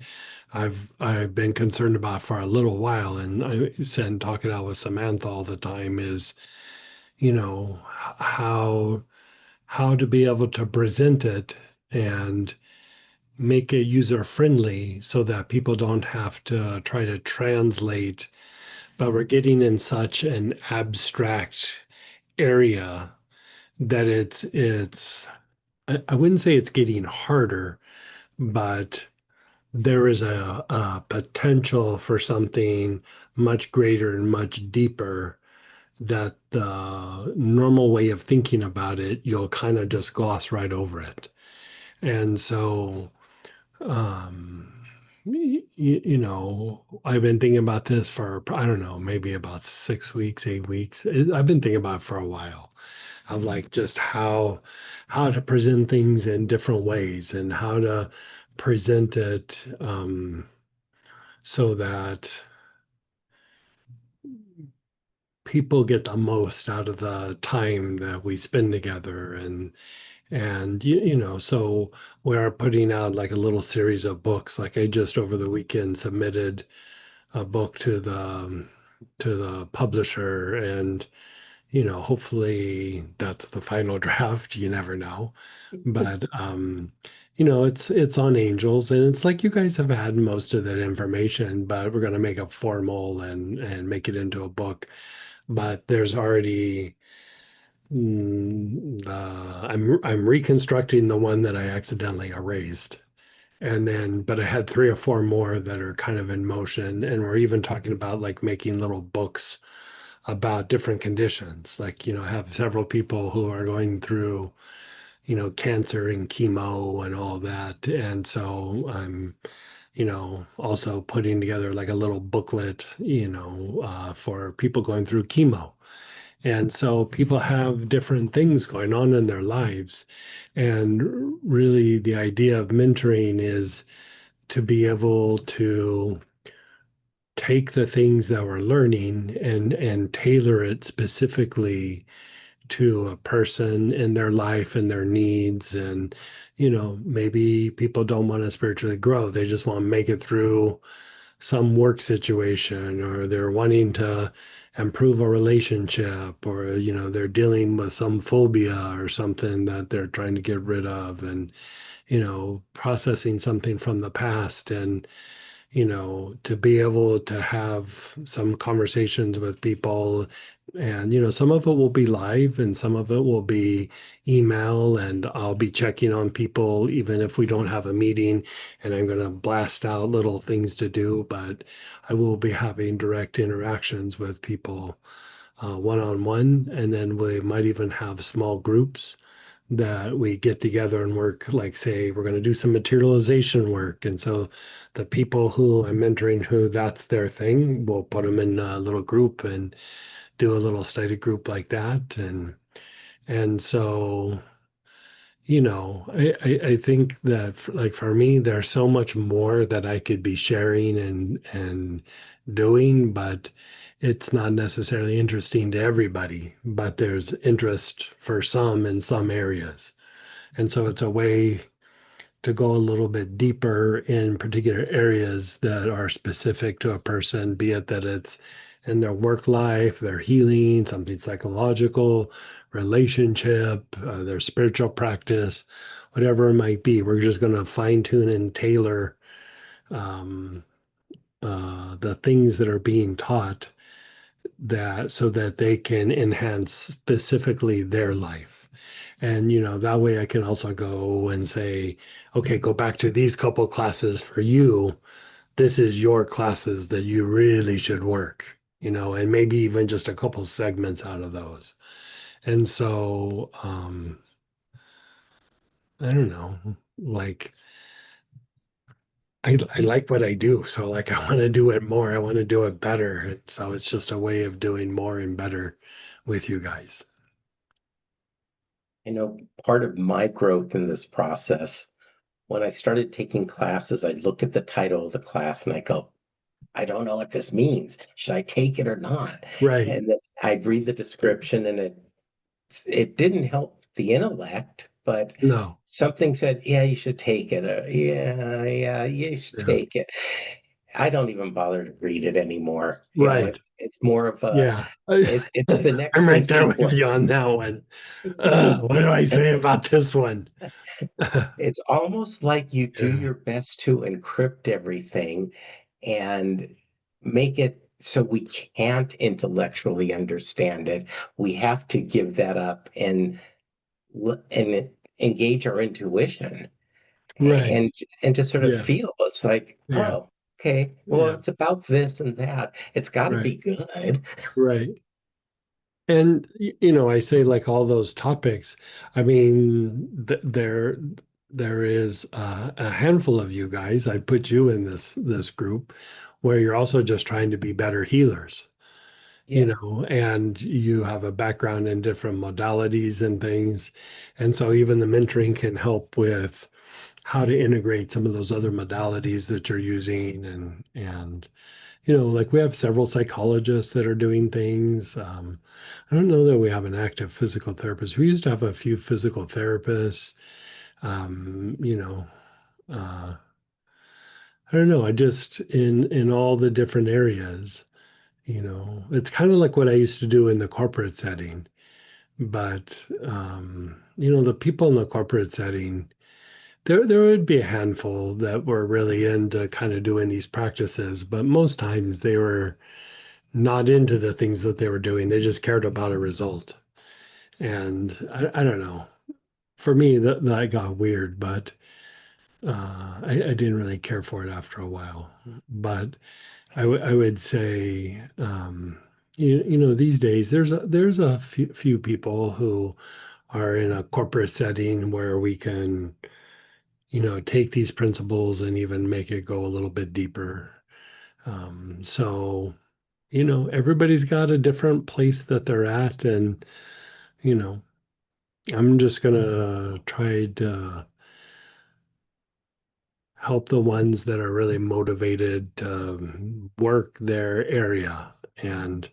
I've been concerned about for a little while, and I said talking out with Samantha all the time is, how to be able to present it and make it user friendly so that people don't have to try to translate. But we're getting in such an abstract area that it's I wouldn't say it's getting harder, but there is a potential for something much greater and much deeper that the normal way of thinking about it, you'll kind of just gloss right over it. And so, you know, I've been thinking about this for, I don't know, maybe about 6 weeks, 8 weeks. I've been thinking about it for a while of like just how to present things in different ways and how to present it so that people get the most out of the time that we spend together and you know, so we're putting out like a little series of books. Like I just over the weekend submitted a book to the publisher, and you know, hopefully that's the final draft. You never know. But you know, it's on Angels, and it's like you guys have had most of that information, but we're gonna make it formal and make it into a book. But there's already I'm reconstructing the one that I accidentally erased. And then, but I had three or four more that are kind of in motion. And we're even talking about like making little books about different conditions. Like, you know, I have several people who are going through, you know, cancer and chemo and all that. And so I'm, you know, also putting together like a little booklet, you know, for people going through chemo. And so people have different things going on in their lives. And really, the idea of mentoring is to be able to take the things that we're learning and tailor it specifically to a person in their life and their needs. And you know, maybe people don't want to spiritually grow, they just want to make it through some work situation, or they're wanting to improve a relationship, or you know, they're dealing with some phobia or something that they're trying to get rid of, and you know, processing something from the past. And you know, to be able to have some conversations with people. And, you know, some of it will be live and some of it will be email, and I'll be checking on people even if we don't have a meeting, and I'm going to blast out little things to do, but I will be having direct interactions with people one on one. And then we might even have small groups that we get together and work, like say we're going to do some materialization work. And so the people who I'm mentoring, who that's their thing, we'll put them in a little group and do a little study group like that. And so, you know, I think that like for me, there's so much more that I could be sharing and doing, but it's not necessarily interesting to everybody, but there's interest for some in some areas. And so it's a way to go a little bit deeper in particular areas that are specific to a person, be it that it's in their work life, their healing, something psychological, relationship, their spiritual practice, whatever it might be. We're just going to fine tune and tailor um, the things that are being taught, that so that they can enhance specifically their life. And, you know, that way I can also go and say, okay, go back to these couple classes for you. This is your classes that you really should work, you know, and maybe even just a couple segments out of those. And so, I don't know, like, I like what I do. So, like, I want to do it more. I want to do it better. And so it's just a way of doing more and better with you guys. I know part of my growth in this process, when I started taking classes, I look at the title of the class and I go, I don't know what this means. Should I take it or not? Right. And then I'd read the description and it didn't help the intellect, but No. something said, yeah, you should take it. Or, yeah, you should Yeah. take it. I don't even bother to read it anymore. You know, Right. it's more of a Yeah. it's the I'm next in right there with you sequence. on that one. What do I say about this one? It's almost like you do Yeah. your best to encrypt everything and make it so we can't intellectually understand it. We have to give that up and engage our intuition Right. and just sort of Yeah. feel it's like, Yeah. oh, okay, well, Yeah. it's about this and that. It's got to Right. be good. Right. And you know, I say like all those topics, I mean, they're there is a handful of you guys, I put you in this group, where you're also just trying to be better healers, you Yeah. know, and you have a background in different modalities and things. And so even the mentoring can help with how to integrate some of those other modalities that you're using and you know, like we have several psychologists that are doing things. I don't know that we have an active physical therapist. We used to have a few physical therapists. You know, uh, I don't know. I just in all the different areas, you know, it's kind of like what I used to do in the corporate setting. But you know, the people in the corporate setting, there would be a handful that were really into kind of doing these practices, but most times they were not into the things that they were doing. They just cared about a result. And I don't know. For me, that got weird, but I didn't really care for it after a while. But I would say, you know, these days there's a few people who are in a corporate setting where we can, you know, take these principles and even make it go a little bit deeper. So, you know, everybody's got a different place that they're at, and you know, I'm just gonna try to help the ones that are really motivated to work their area. And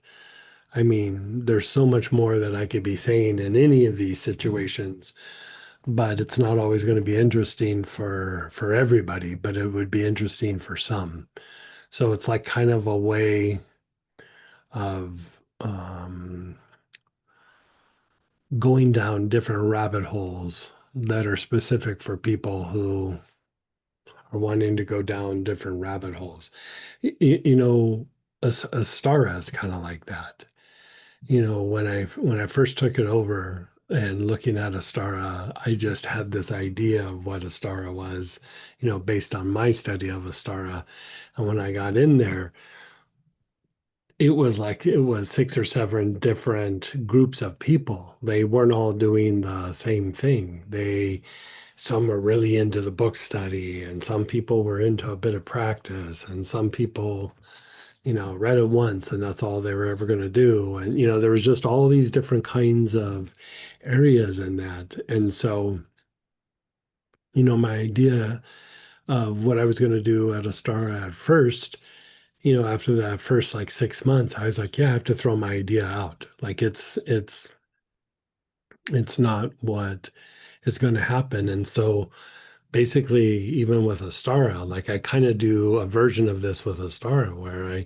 I mean, there's so much more that I could be saying in any of these situations, but it's not always going to be interesting for everybody, but it would be interesting for some. So it's like kind of a way of going down different rabbit holes that are specific for people who are wanting to go down different rabbit holes. You know, a Stara is kind of like that. You know, when I first took it over and looking at Astara, I just had this idea of what Astara was, you know, based on my study of Astara. And when I got in there, it was like it was six or seven different groups of people. They weren't all doing the same thing. Some were really into the book study, and some people were into a bit of practice, and some people, you know, read it once and that's all they were ever going to do. And, you know, there was just all these different kinds of areas in that. And so, you know, my idea of what I was going to do at a star at first, you know, after that first like 6 months, I was like, yeah, I have to throw my idea out. Like it's not what is going to happen. And so basically, even with Astara, like I kind of do a version of this with Astara where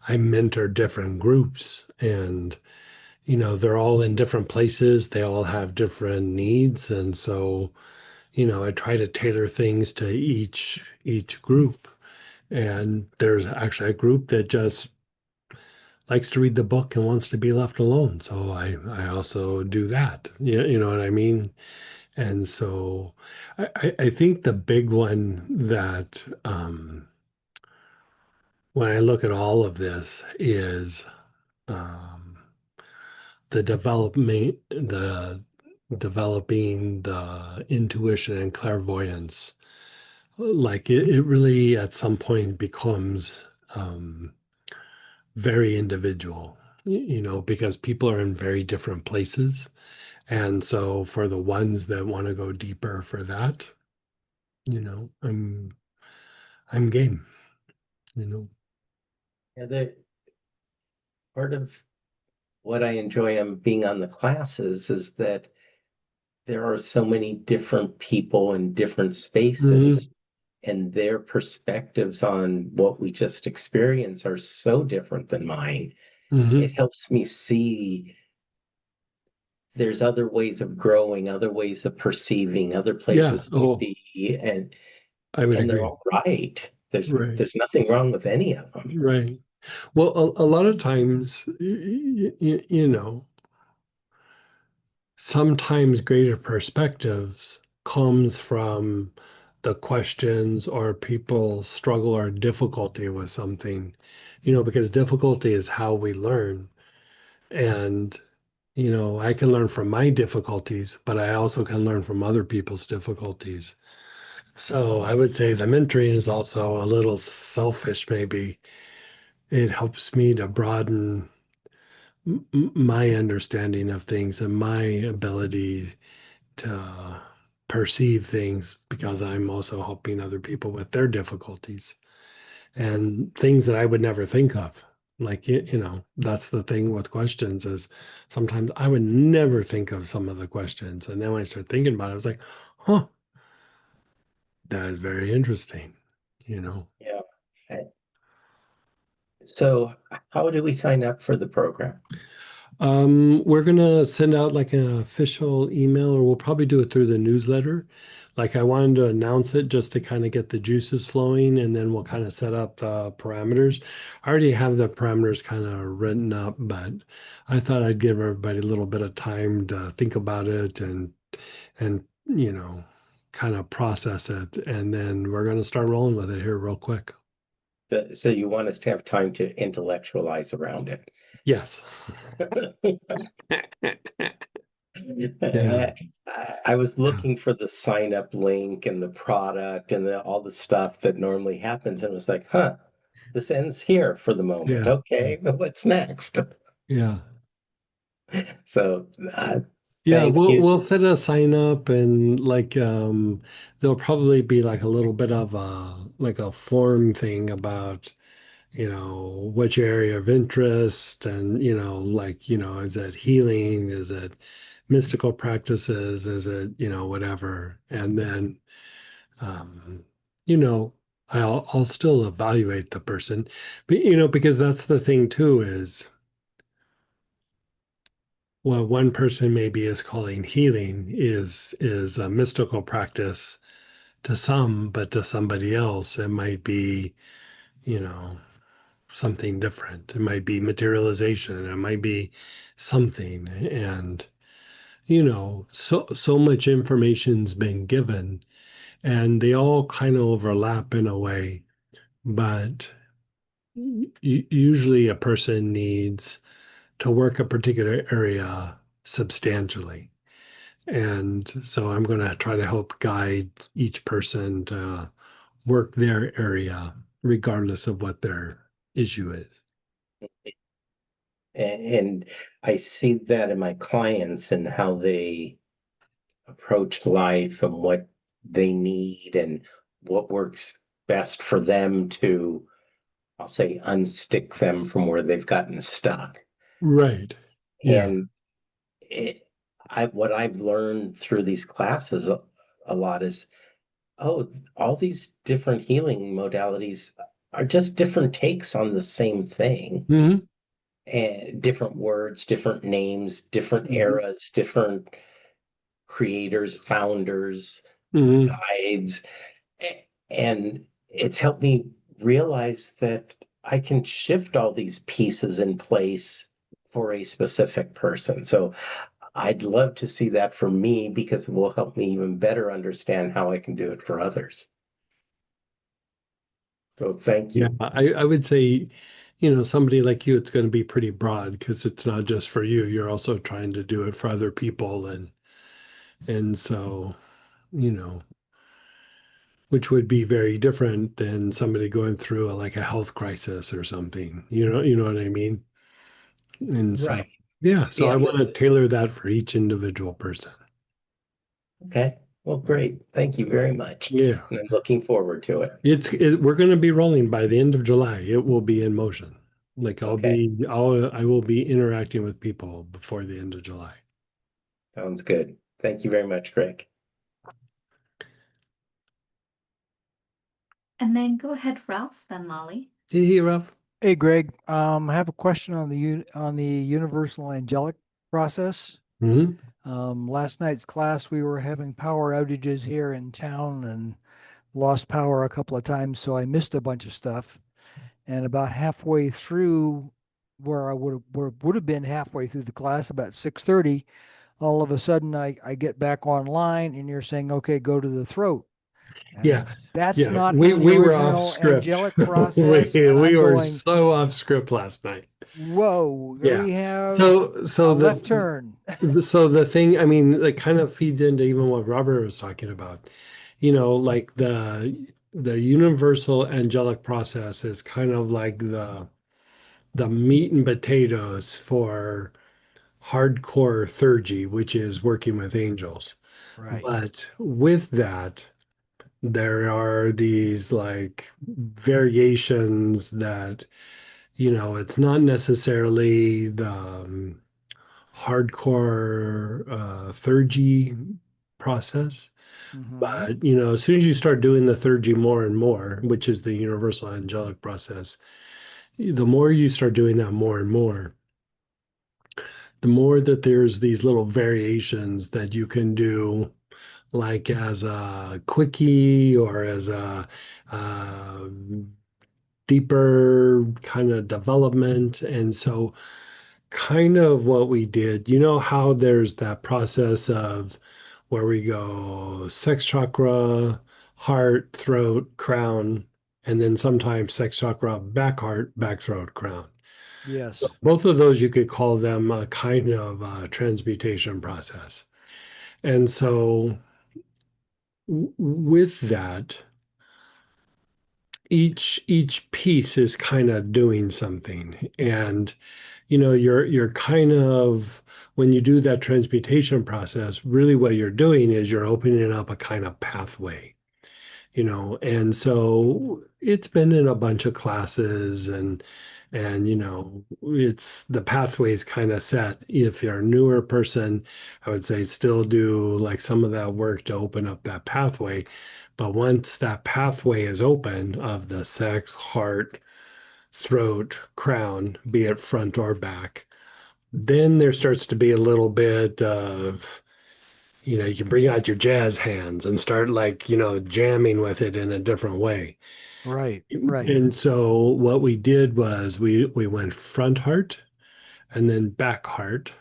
I mentor different groups, and you know, they're all in different places, they all have different needs, and so, you know, I try to tailor things to each group. And there's actually a group that just likes to read the book and wants to be left alone. So I also do that. You know what I mean? And so I think the big one that when I look at all of this is um, the developing the intuition and clairvoyance. Like it really at some point becomes very individual, you know, because people are in very different places. And so for the ones that want to go deeper for that, you know, I'm game, you know. Yeah, part of what I enjoy being on the classes is that there are so many different people in different Mhm, spaces, and their perspectives on what we just experienced are so different than mine. It mhm. helps me see there's other ways of growing, other ways of perceiving, other Yeah. places to Oh, be, I would and they're agree. all right. Right. There's nothing wrong with any of them. Right. Well, a lot of times, you know, sometimes greater perspectives comes from the questions or people's struggle or difficulty with something, you know, because difficulty is how we learn. And, I can learn from my difficulties, but I also can learn from other people's difficulties. So I would say the mentoring is also a little selfish, maybe. It helps me to broaden my understanding of things and my ability to perceive things because I'm also helping other people with their difficulties and things that I would never think of. Like, that's the thing with questions is sometimes I would never think of some of the questions. And then when I start thinking about it, I was like, huh, that is very interesting. Yeah. Uh, So how do we sign up for the program? We're gonna send out like an official email, or we'll probably do it through the newsletter. Like I wanted to announce it just to kind of get the juices flowing, and then we'll kind of set up the parameters. I already have the parameters kind of written up, but I thought I'd give everybody a little bit of time to think about it and kind of process it, and then we're gonna start rolling with it here real quick. So you want us to have time to intellectualize around it. Yes. Yeah. I was looking for the sign up link and the product and all the stuff that normally happens, and was like, huh, this ends here for the moment. Yeah. Okay, but what's next? Yeah. So Yeah, thank we'll you. we'll set a sign up and like there'll probably be like a little bit of a form thing about what's your area of interest and like is it healing, is it mystical practices, is it whatever, and then um you know I'll still evaluate the person, but because that's the thing too is what one person maybe is calling healing is a mystical practice to some, but to somebody else, it might be, you know, something different. It might be materialization. It might be something. And, so much information's been given and they all kind of overlap in a way, but usually a person needs to work a particular area substantially. And so I'm going to try to help guide each person to work their area, regardless of what their issue is. And I see that in my clients and how they approach life and what they need and what works best for them to, I'll say, unstick them from where they've gotten stuck. Right. Yeah. And it, what I've learned through these classes a lot is, oh, all these different healing modalities are just different takes on the same thing. Hmm. And different words, different names, different Hmm. eras, different creators, founders, Hmm. guides. And it's helped me realize that I can shift all these pieces in place for a specific person. So I'd love to see that for me because it will help me even better understand how I can do it for others. So thank Yeah. you. I would say, somebody like you, it's going to be pretty broad because it's not just for you. You're also trying to do it for other people. And so, you know, which would be very different than somebody going through like a health crisis or something. You know what I mean? And so, Right. yeah, so Yeah. I want to tailor that for each individual person. Okay. Well, great. Thank you very much. Yeah. And I'm looking forward to it. We're going to be rolling by the end of July. It will be in motion. Like Okay. I will be interacting with people before the end of July. Sounds good. Thank you very much, Greg. And then go ahead, Ralph, then Lolly. Hey, Ralph. Hey, Greg, I have a question on on the universal angelic process. Hmm. Last night's class, we were having power outages here in town and lost power a couple of times, so I missed a bunch of stuff. And about halfway through, where I would have been halfway through the class, about 6:30, all of a sudden I get back online, and you're saying, "Okay, go to the throat." Yeah. And that's Yeah. not in the We were off original script. angelic process. And We I'm were going, so off script last night. whoa, here Yeah. we have So a left turn. so the thing, I mean, it kind of feeds into even what Robert was talking about. You know, like the universal angelic process is kind of like the meat and potatoes for hardcore theurgy, which is working with angels. Right. But with that, there are these like variations that, you know, it's not necessarily the hardcore theurgy process. Hmm. But, you know, as soon as you start doing the theurgy more and more, which is the universal angelic process, the more you start doing that more and more, the more that there's these little variations that you can do, like as a quickie or as a uh, deeper kind of development. And so, kind of what we did, you know, how there's that process of where we go sex chakra, heart, throat, crown, and then sometimes sex chakra, back heart, back throat, crown. Yes. Both of those, you could call them a kind of transmutation process. And so, with that, each piece is kind of doing something, and you know, you're kind of when you do that transmutation process, really what you're doing is you're opening up a kind of pathway, you know. And so it's been in a bunch of classes, and you know, it's the pathway's kind of set. If you're a newer person, I would say still do like some of that work to open up that pathway. But once that pathway is open of the sex, heart, throat, crown, be it front or back, then there starts to be a little bit of, you know, you can bring out your jazz hands and start like, you know, jamming with it in a different way. Right. Right. And so what we did was we went front heart and then back heart,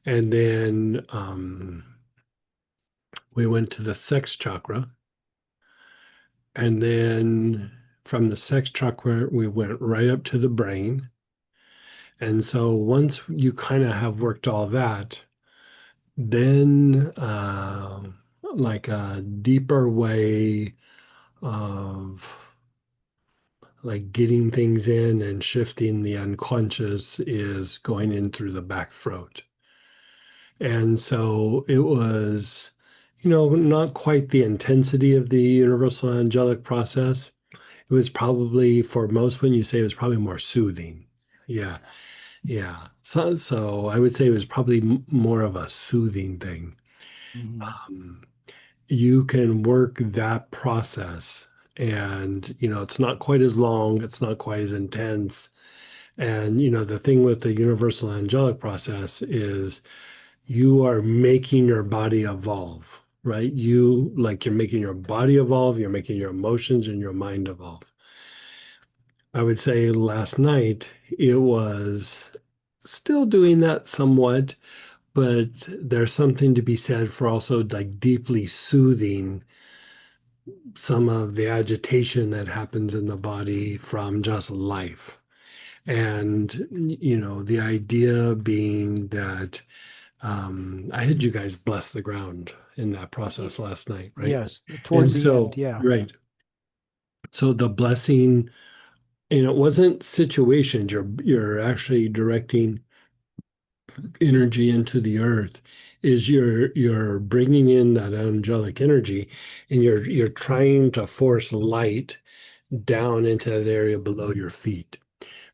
and then we went to the sex chakra, and then from the sex chakra we went right up to the brain. And so once you kind of have worked all that, then like a deeper way of like getting things in and shifting the unconscious is going in through the back throat. And so it was, you know, not quite the intensity of the universal angelic process. It was probably for most, when you say, it was probably more soothing. Yeah, yeah. So I would say it was probably more of a soothing thing. Hmm. Um, you can work that process, and you know, it's not quite as long, it's not quite as intense. And you know, the thing with the universal angelic process is you are making your body evolve, right? You like you're making your body evolve, you're making your emotions and your mind evolve. I would say last night it was still doing that somewhat, but there's something to be said for also like deeply soothing some of the agitation that happens in the body from just life. And, you know, the idea being that I had you guys bless the ground in that process last night, right? Yes. And Towards the end. so, Yeah. right. So the blessing, and it wasn't situations, you're actually directing energy into the earth, is you're bringing in that angelic energy, and you're trying to force light down into that area below your feet,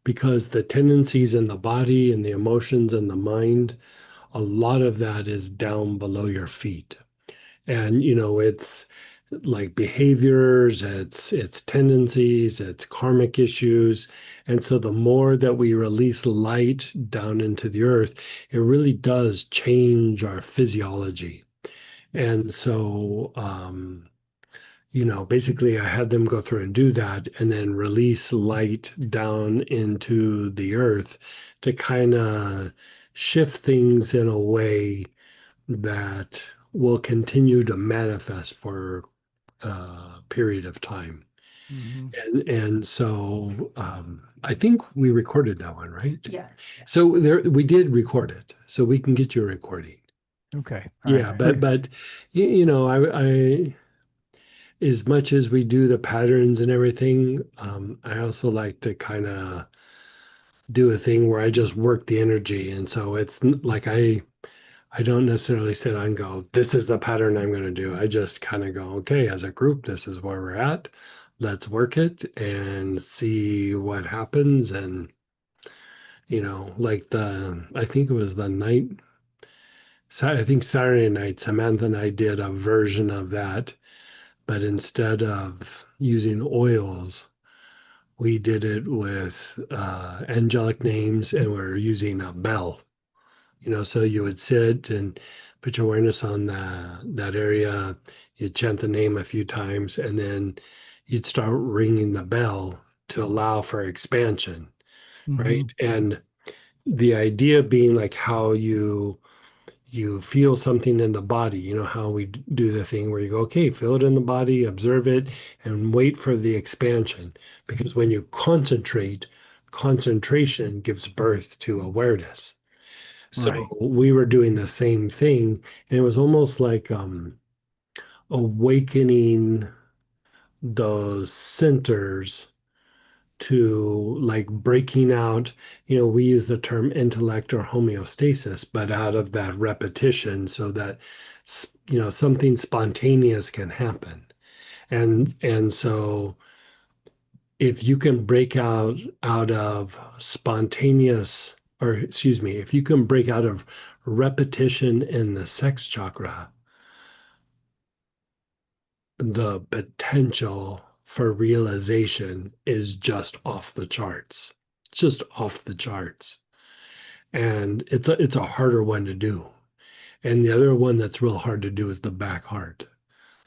because the tendencies in the body and the emotions and the mind, a lot of that is down below your feet. And you know, it's like behaviors, it's tendencies, it's karmic issues. And so the more that we release light down into the earth, it really does change our physiology. And so you know, basically I had them go through and do that and then release light down into the earth to kind of shift things in a way that will continue to manifest for period of time. Hmm. And so I think we recorded that one, right? Yeah. So there we did record it. So we can get you a recording. Okay. All right. Yeah, but you know, I as much as we do the patterns and everything, I also like to kind of do a thing where I just work the energy. And so it's like I don't necessarily sit and go, this is the pattern I'm going to do. I just kind of go, okay, as a group, this is where we're at. Let's work it and see what happens. And, you know, like I think it was the night, I think Saturday night, Samantha and I did a version of that. But instead of using oils, we did it with angelic names and we're using a bell. You know, so you would sit and put your awareness on that area. You'd chant the name a few times, and then you'd start ringing the bell to allow for expansion, right? Hmm. And the idea being like how you feel something in the body. You know how we do the thing where you go, okay, feel it in the body, observe it, and wait for the expansion. Because when you concentrate, concentration gives birth to awareness. So Right. we were doing the same thing, and it was almost like awakening those centers to like breaking out. You know, we use the term intellect or homeostasis, but out of that repetition, so that you know something spontaneous can happen. And so if you can break out of spontaneous, or excuse me, if you can break out of repetition in the sex chakra, the potential for realization is just off the charts. Just off the charts. And it's a harder one to do. And the other one that's real hard to do is the back heart.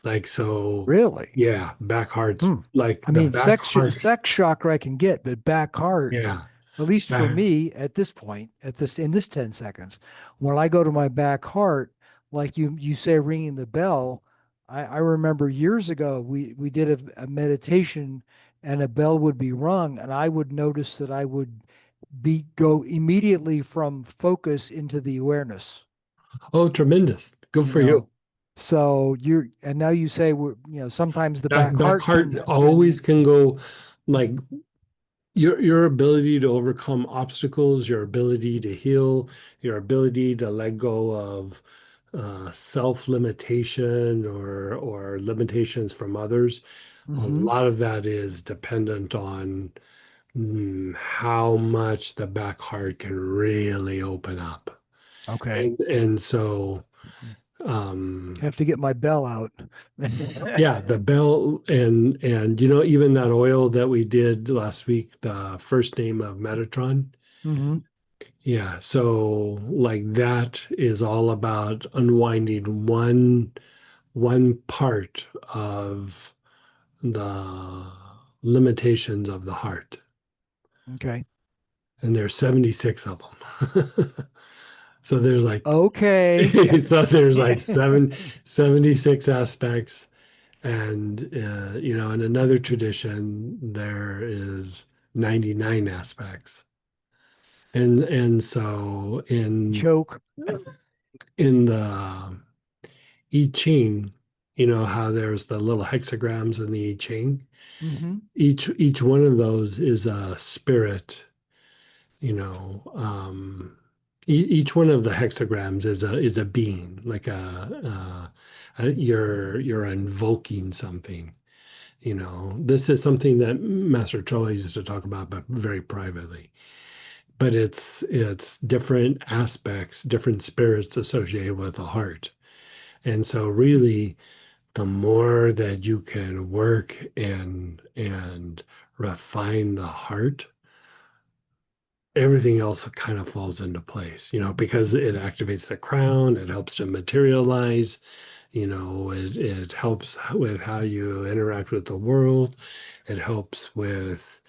Like so, Really? yeah, back heart's Hmm. like I the mean, back heart. sex chakra I can get, but back heart, Yeah. at least for Back, me at this point, in this 10 seconds, when I go to my back heart, like you say, ringing the bell, I remember years ago we did a meditation and a bell would be rung, and I would notice that I would be go immediately from focus into the awareness, oh, tremendous. Good you for you. know. So and now you say sometimes the Back back back heart heart can always can go like your ability to overcome obstacles, your ability to heal, your ability to let go of self-limitation or limitations from others. A hmm. lot of that is dependent on how much the back heart can really open up. Okay. And so um Have to get my bell out. yeah, the bell and you know even that oil that we did last week, the first name of Metatron. Hmm. Yeah, so like that is all about unwinding one part of the limitations of the heart. Okay. And there's 76 of them. So there's like Okay. so there's like 76 aspects. And you know, in another tradition, there is 99 aspects. And so Choke. in the I Ching, you know how there's the little hexagrams in the I Ching. Hmm. Each one of those is a spirit, you know. Each one of the hexagrams is a being, like you're invoking something. You know, this is something that Master Choa used to talk about, but very privately. But it's different aspects, different spirits associated with the heart. And so really the more that you can work and refine the heart, everything else kind of falls into place, you know, because it activates the crown, it helps to materialize, you know, it helps with how you interact with the world, it helps with,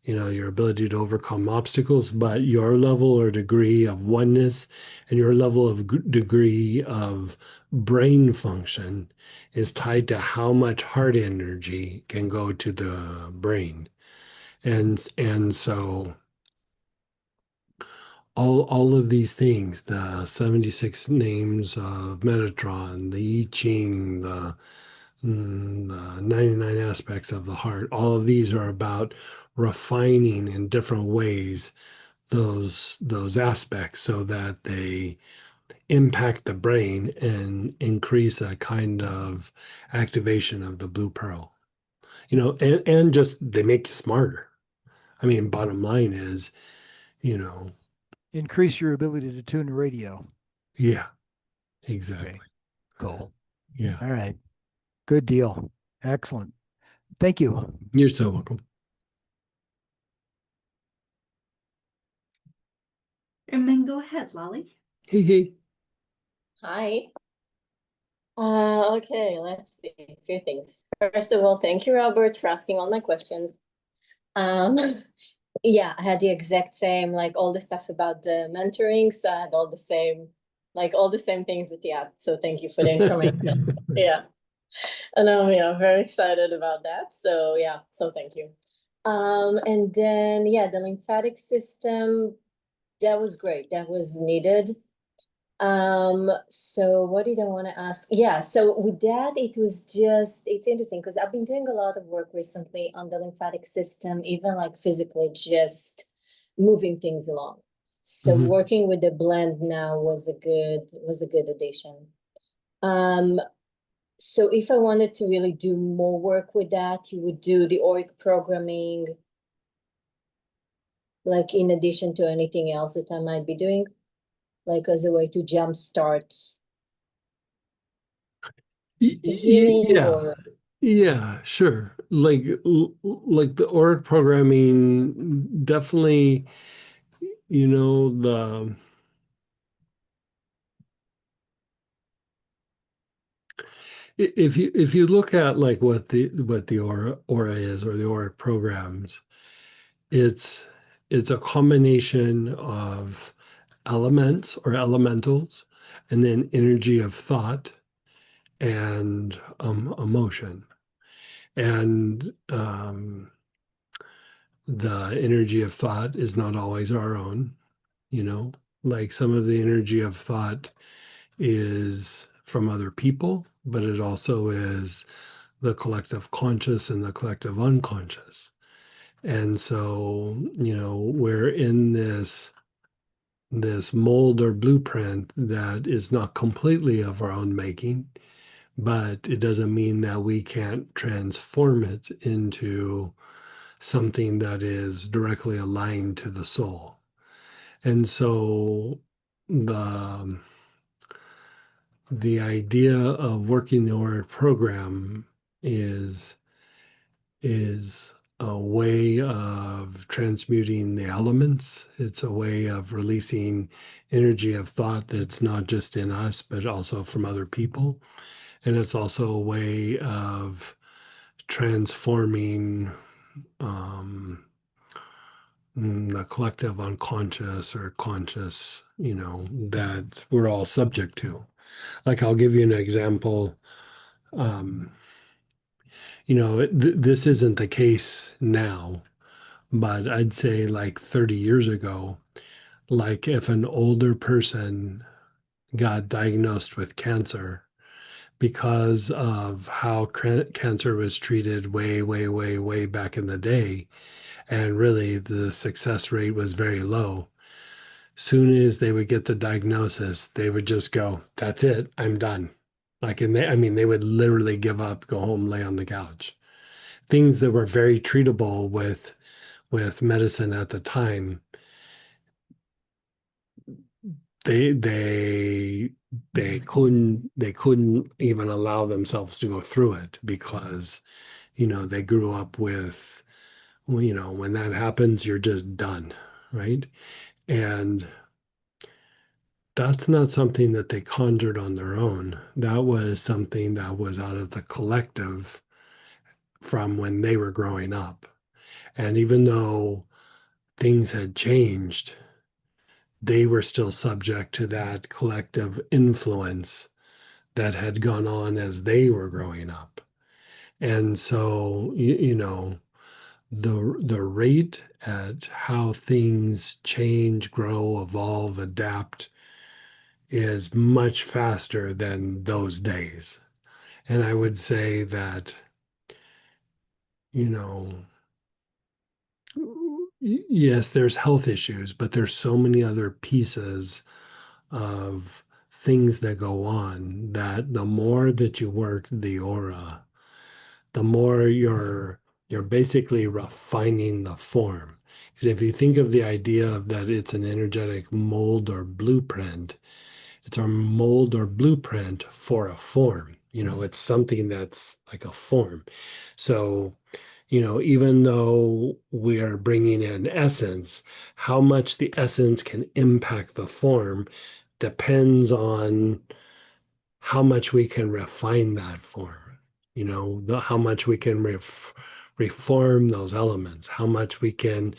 your ability to overcome obstacles, but your level or degree of oneness and your level of degree of brain function is tied to how much heart energy can go to the brain. And so all of these things, the 76 names of Metatron, the I Ching, the 99 aspects of the heart, all of these are about refining in different ways those aspects so that they impact the brain and increase a kind of activation of the blue pearl. And just they make you smarter. I mean, bottom line is, you know, Increase your ability to tune the radio. yeah, Okay, exactly. cool. Yeah. All right. Good deal. Excellent. Thank you. You're so welcome. And then go ahead, Lolly. Hey, hey. Hi. Okay, let's see a few things. First of all, thank you, Robert, for asking all my questions. Um, yeah, I had the exact same, like all the stuff about the mentoring, so I had all the same, like all the same things that he asked. So thank you for the information. Yeah. And yeah, very excited about that. So yeah, so thank you. And then yeah, the lymphatic system, that was great. That was needed. So what did I want to ask? Yeah, so with that, it's interesting because I've been doing a lot of work recently on the lymphatic system, even like physically just moving things along. So Mhm. working with the blend now was a good addition. So if I wanted to really do more work with that, you would do the Auric programming, like in addition to anything else that I might be doing, like as a way to jumpstart healing Yeah, or yeah, sure. Like the org programming, definitely, the if you look at like what the aura is or the aura programs, it's it's a combination of elements or elementals and then energy of thought and emotion. And the energy of thought is not always our own, you know, like some of the energy of thought is from other people, but it also is the collective conscious and the collective unconscious. And so, we're in this mold or blueprint that is not completely of our own making, but it doesn't mean that we can't transform it into something that is directly aligned to the soul. And so the the idea of working the Auric program is is a way of transmuting the elements. It's a way of releasing energy of thought that's not just in us, but also from other people. And it's also a way of transforming the collective unconscious or conscious, that we're all subject to. Like, I'll give you an example. Um, this isn't the case now, but I'd say like 30 years ago, like if an older person got diagnosed with cancer because of how cancer was treated way, way, way, way back in the day, and really the success rate was very low. Soon as they would get the diagnosis, they would just go, "That's it, I'm done." Like, they would literally give up, go home, lay on the couch. Things that were very treatable with medicine at the time, they couldn't even allow themselves to go through it because they grew up with, when that happens, you're just done, right? And that's not something that they conjured on their own. That was something that was out of the collective from when they were growing up. And even though things had changed, they were still subject to that collective influence that had gone on as they were growing up. And so, you know, the rate at how things change, grow, evolve, adapt is much faster than those days. And I would say that, you know, yes, there's health issues, but there's so many other pieces of things that go on that the more that you work the aura, the more you're basically refining the form. Because if you think of the idea of that it's an energetic mold or blueprint, it's a mold or blueprint for a form. You know, it's something that's like a form. So, you know, even though we are bringing in essence, how much the essence can impact the form depends on how much we can refine that form, you know, how much we can reform those elements, how much we can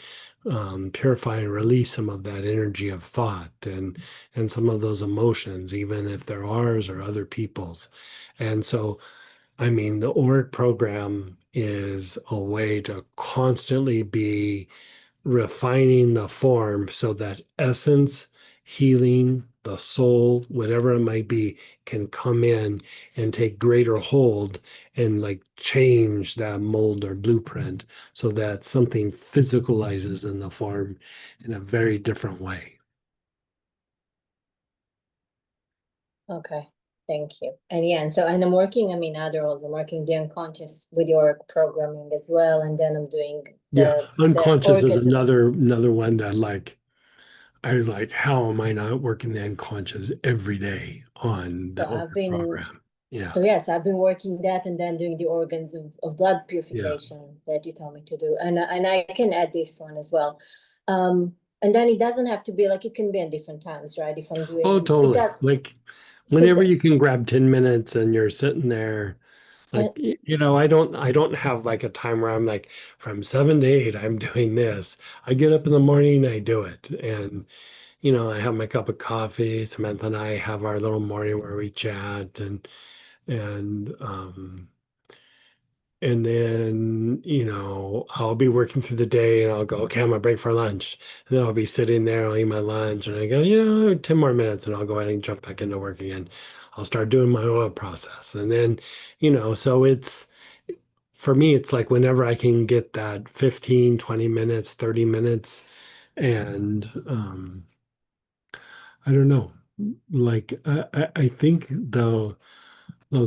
purify and release some of that energy of thought and some of those emotions, even if they're ours or other people's. And so, I mean, the Auric program is a way to constantly be refining the form so that essence, healing, the soul, whatever it might be, can come in and take greater hold and like change that mold or blueprint so that something physicalizes in the form in a very different way. Okay, thank you. And yeah, and so and I'm working, I mean, other roles. I'm working the unconscious with your programming as well, and then I'm doing Yeah, the unconscious is organs. another one that like I was like, how am I not working the unconscious every day on the So Auric I've been program? Yeah, So yes, I've been working that and then doing the organs of blood yeah. purification that you told me to do. And I can add this one as well. And then it doesn't have to be like it can be in different times, right? If I'm Oh, doing it totally. does Like because whenever you can grab 10 minutes and you're sitting there, like you know, I don't have like a time where I'm like from 7 to 8, I'm doing this. I get up in the morning, I do it. And you know, I have my cup of coffee. Samantha and I have our little morning where we chat and and then, you know, I'll be working through the day and I'll go, okay, I'm gonna break for lunch. And then I'll be sitting there, I'll eat my lunch, and I go, you know, 10 more minutes and I'll go ahead and jump back into work again. I'll start doing my oil process. And then, you know, so it's for me, it's like whenever I can get that 15, 20 minutes, 30 minutes, and I don't know. Like I think the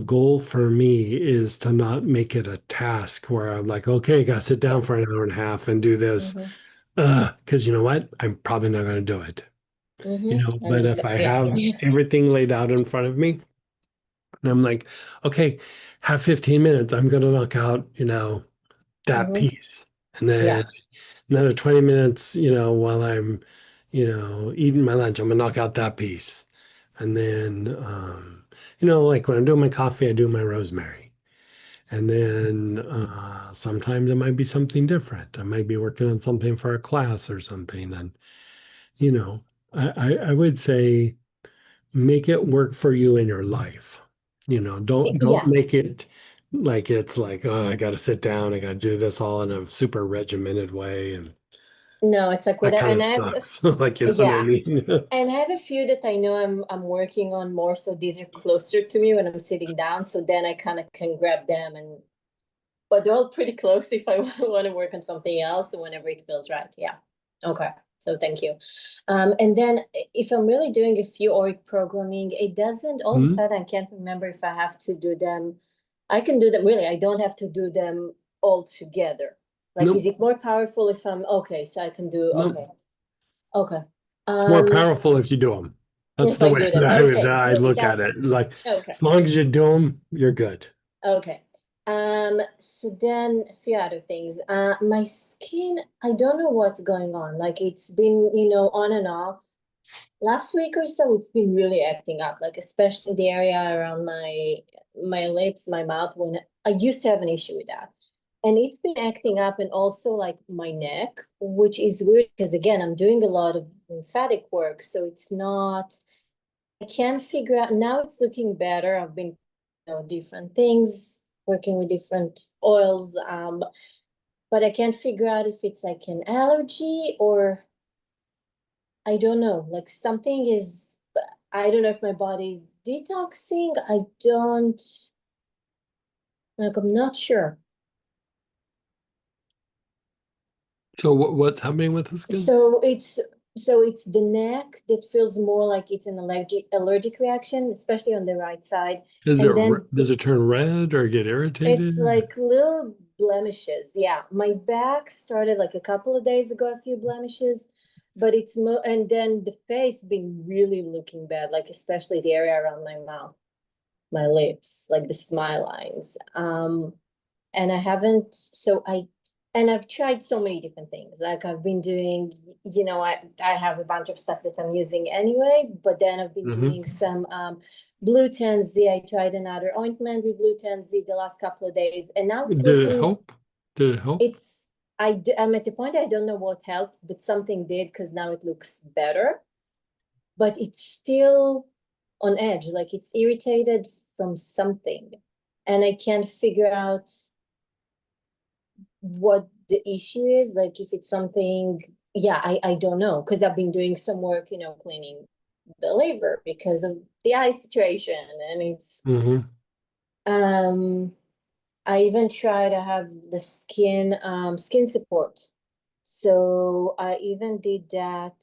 goal for me is to not make it a task where I'm like, okay, gotta sit down yeah. for an hour and a half and do this. Mm-hmm. Because you know what? I'm probably not gonna do it. You know, Mm-hmm. but if I Yeah. have everything laid out in front of me, and I'm like, okay, have 15 minutes, I'm gonna knock out, you know, that Mm-hmm. piece. And then Yeah. another 20 minutes, you know, while I'm, you know, eating my lunch, I'm gonna knock out that piece. And then, you know, like when I'm doing my coffee, I do my rosemary. And then sometimes it might be something different. I might be working on something for a class or something. And, you know, I would say make it work for you in your life. You know, don't Yeah. make it like it's like, oh, I got to sit down, I got to do this all in a super regimented way. And No, it's like that whether kind of and I have sucks. Like, you know what I yeah. mean? And I have a few that I know I'm working on more, so these are closer to me when I'm sitting down. So then I kind of can grab them and but they're all pretty close if I want to work on something else whenever it feels right. Yeah. Okay. So thank you. And then if I'm really doing a few Auric programming, it doesn't all of a Mhm. sudden I can't remember if I have to do them. I can do them really. I don't have to do them all together. Like, is Nope, it more powerful if I'm okay? So I can do nope. okay. Okay. It's more Um, powerful if you do them. That's if the I way do them, that okay. I Really, look that at it. Like, okay. as long as you do them, you're good. Okay. So then a few other things. My skin, I don't know what's going on. Like it's been, on and off. Last week or so, it's been really acting up, like especially the area around my lips, my mouth, when I used to have an issue with that. and it's been acting up, and also like my neck, which is weird because again, I'm doing a lot of lymphatic work, so it's not, I can't figure out, now it's looking better. I've been, different things, working with different oils, but I can't figure out if it's like an allergy or I don't know, like something is, I don't know if my body's detoxing. I don't, like, I'm not sure. So what's happening with the skin? So it's the neck that feels more like it's an allergic reaction, especially on the right side. Is it And then does it turn red or get irritated? it's like little blemishes. Yeah, my back started like a couple of days ago, a few blemishes, but it's and then the face been really looking bad, like especially the area around my mouth, my lips, like the smile lines. And I haven't, so and I've tried so many different things. Like I've been doing, I have a bunch of stuff that I'm using anyway, but then I've been doing some blue tansy. I tried another ointment with blue tansy the last couple of days, and now it's Did it looking, help? Did it help? I'm at the point I don't know what helped, but something did because now it looks better. But it's still on edge, like it's irritated from something, and I can't figure out what the issue is, like if it's something, yeah, I don't know, because I've been doing some work, cleaning the liver because of the eye situation, and it's I even try to have the skin support, so I even did that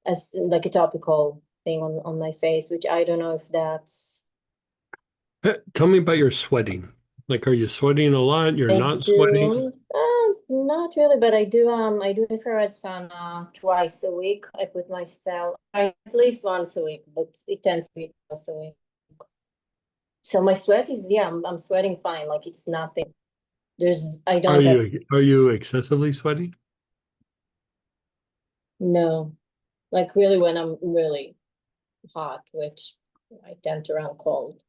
as like a topical thing on my face, which I don't know if that's Tell me about your sweating. Like, are you sweating a lot? You're I not sweating? do, not really, but I do infrared sauna twice a week. I put myself at least once a week, but it tends to be twice a week. So my sweat is, yeah, I'm sweating fine. Like it's nothing. I Are don't have, you excessively sweaty? no, like really when I'm really hot, which I tend to run cold.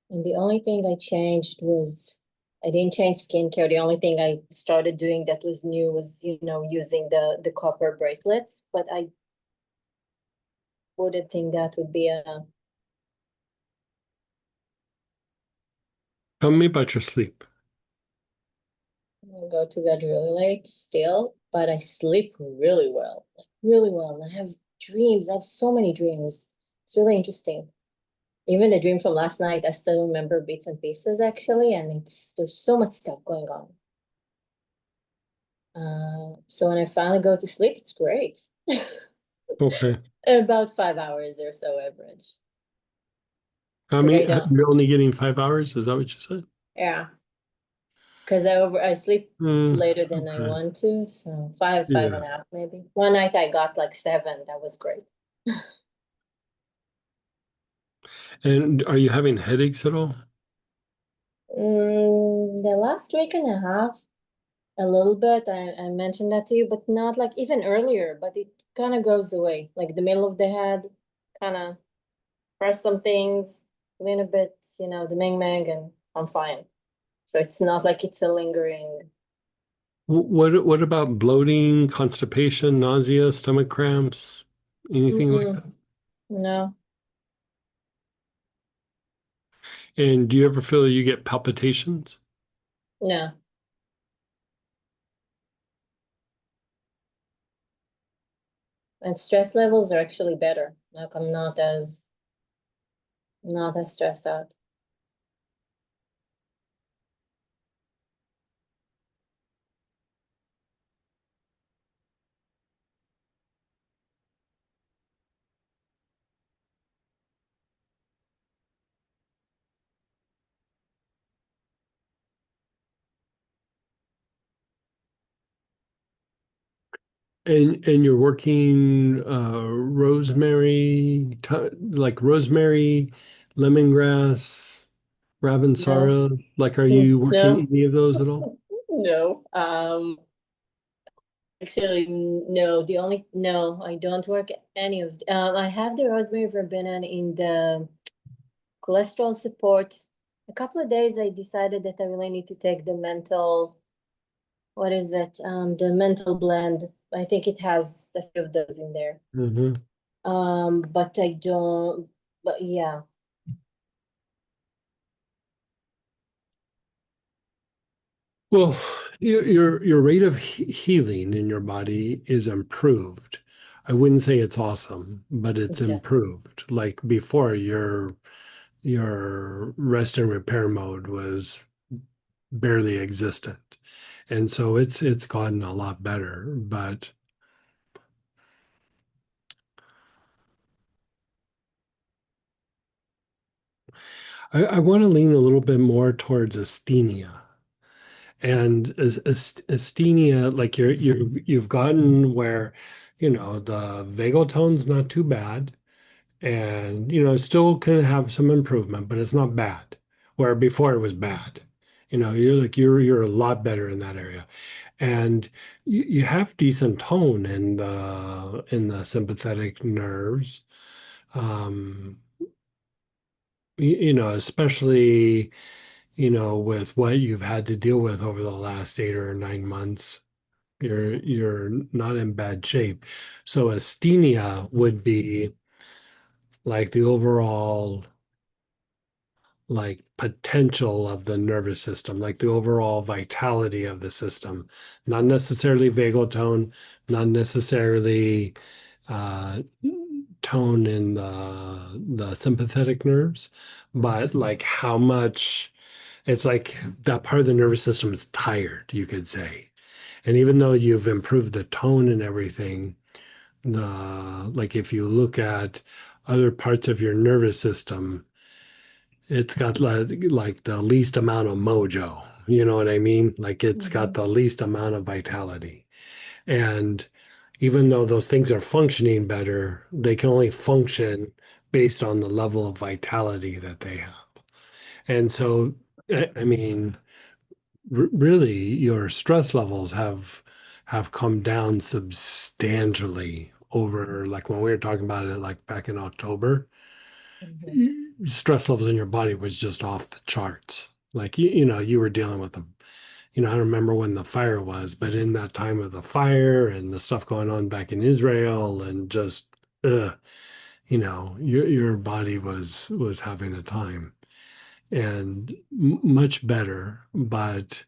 And the only thing I changed was I didn't change skincare. The only thing I started doing that was new was, using the copper bracelets. But I wouldn't think that would be Tell me about your sleep. I go to bed really late still, but I sleep really well, like really well. And I have dreams. I have so many dreams. It's really interesting. Even the dream from last night, I still remember bits and pieces actually, and there's so much stuff going on. So when I finally go to sleep, it's great. Okay. About 5 hours or so average. How 'Cause many, I don't, you're only getting 5 hours? Is that what you said? yeah. Because I sleep later than I Okay. want to, so five Yeah. and a half maybe. One night I got like 7. That was great. And are you having headaches at all? The last week and a half, a little bit. I mentioned that to you, but not like even earlier, but it kind of goes away. Like the middle of the head, kind of press some things, a little bit, the Ming Mang, and I'm fine. So it's not like it's a lingering. What about bloating, constipation, nausea, stomach cramps, anything like Mm-mm, that? no, And do you ever feel you get palpitations? no. And stress levels are actually better. Like I'm not as stressed out. And you're working rosemary, like rosemary, lemongrass, No, Ravensara. Like, are you working no, any of those at all? no. Actually, no, no, I don't work any of, I have the rosemary verbena in the cholesterol support. A couple of days I decided that I really need to take the mental, what is it? The mental blend. I think it has a few of those in there. Mhm. But I don't, but yeah. Well, your rate of healing in your body is improved. I wouldn't say it's awesome, but it's Okay. improved. Like before, your rest and repair mode was barely existent. And so it's gotten a lot better. But I want to lean a little bit more towards asthenia. And asthenia, like you've gotten where, the vagal tone's not too bad, and it still can have some improvement, but it's not bad. Where before it was bad. You're a lot better in that area. And you have decent tone in the sympathetic nerves. Um, especially, with what you've had to deal with over the last 8 or 9 months, you're not in bad shape. So asthenia would be like the overall like potential of the nervous system, like the overall vitality of the system, not necessarily vagal tone, not necessarily uh, tone in the sympathetic nerves, but like how much it's like that part of the nervous system is tired, you could say. And even though you've improved the tone and everything, like if you look at other parts of your nervous system, it's got like the least amount of mojo. You know what I mean? Like it's got the least amount of vitality. And even though those things are functioning better, they can only function based on the level of vitality that they have. And so, I mean, really, your stress levels have come down substantially over like when we were talking about it like back in October. Mhm. Stress levels in your body was just off the charts. Like you were dealing with them. I don't remember when the fire was, but in that time of the fire and the stuff going on back in Israel and just your body was having a time and much better, but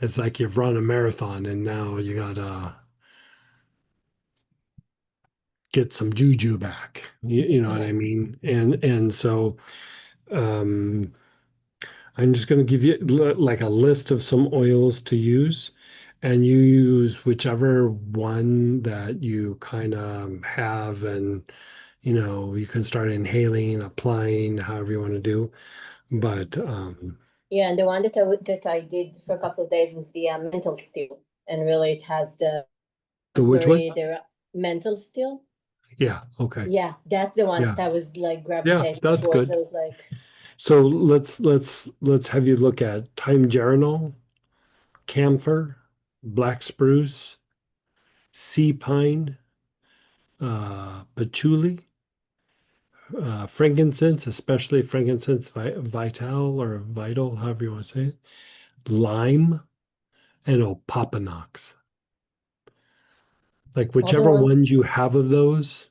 it's like you've run a marathon and now you gotta get some juju back. You know what Yeah. I mean? And so um I'm just going to give you like a list of some oils to use, and you use whichever one that you kind of have, and you can start inhaling, applying, however you want to do. But Yeah, and the one that I did for a couple of days was the mental steel, and really it has the the which one? raspberry, the mental steel. Yeah, okay. Yeah, that's the one Yeah. that was like Yeah, gravitating that's towards. I good. was like, So let's have you look at thyme geranol, camphor, black spruce, sea pine, patchouli, frankincense, especially frankincense vital or vital, however you want to say it, lime, and opopanox. Like all the whichever one. ones you have of those,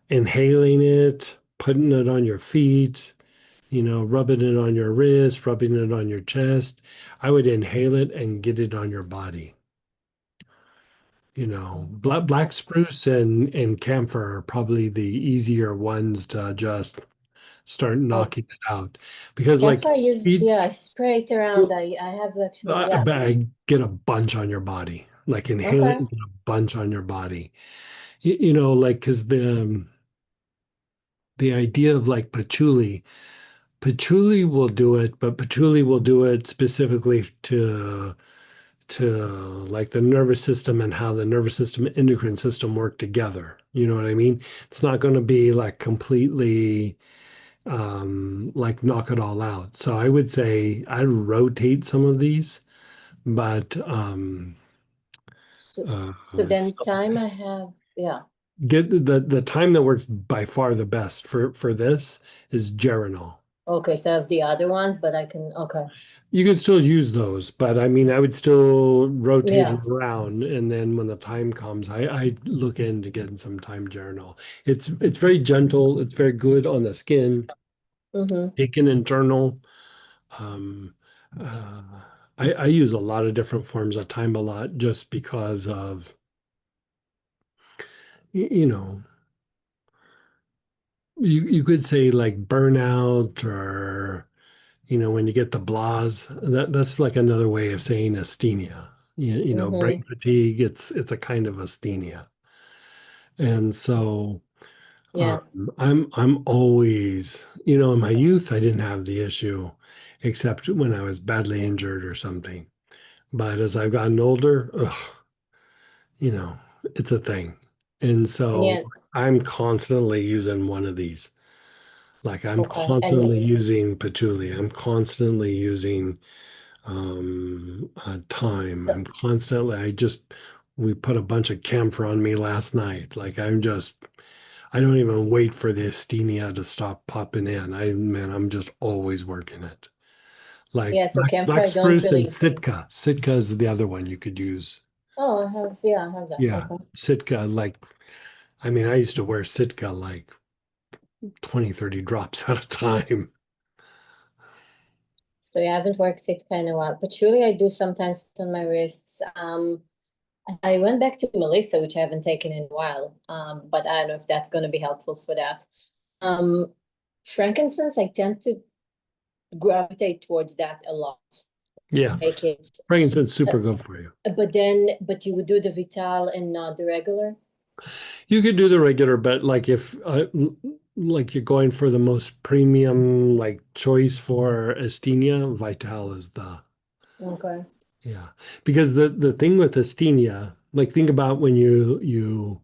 inhaling it, putting it on your feet, rubbing it on your wrist, rubbing it on your chest. I would inhale it and get it on your body. Black spruce and camphor are probably the easier ones to just start Oh, knocking it out because camphor like I use, it, yeah, I spray it around. I have actually, I yeah. bet I get a bunch on your body, like inhale it Okay. and get a bunch on your body. Like because the idea of like patchouli will do it, but patchouli will do it specifically to like the nervous system and how the nervous system endocrine system work together. You know what I mean? It's not going to be like completely like knock it all out. So I would say I rotate some of these, but So then So time I have, yeah. get the time that works by far the best for this is Geranol. Okay, so I have the other ones, but I can, okay. You can still use those, but I mean, I would still rotate Yeah. it around, and then when the time comes, I look into getting some time Geranol. It's very gentle. It's very good on the skin. Mm-hmm. Taken internal. Um, uh, I use a lot of different forms of time a lot just because of you know you could say like burnout or when you get the blahs, that's like another way of saying asthenia. Brain Mm-hmm. fatigue, it's a kind of asthenia. And so Yeah. I'm always, in my youth, I didn't have the issue except when I was badly injured or something. But as I've gotten older, ugh, you know, it's a thing. And so Yeah. I'm constantly using one of these. Like I'm Okay. And constantly using patchouli. I'm constantly using time. We put a bunch of camphor on me last night. Like I don't even wait for the asthenia to stop popping in. I'm just always working it. Like yeah, so camphor black I don't spruce and really. Sitka. Sitka is the other one you could use. Oh, I have, yeah, I have that. Yeah, Okay. Sitka, I used to wear Sitka like 20, 30 drops at a time. So yeah, I haven't worked it kind of while, but surely I do sometimes on my wrists. I went back to Melissa, which I haven't taken in a while. But I don't know if that's going to be helpful for that. Um, frankincense, I tend to gravitate towards that a lot. Yeah, Take it, frankincense super good for you. but you would do the Vital and not the regular. You could do the regular, but like you're going for the most premium like choice for Asthenia, Vital is the Okay. yeah. Because the thing with Asthenia, like think about when you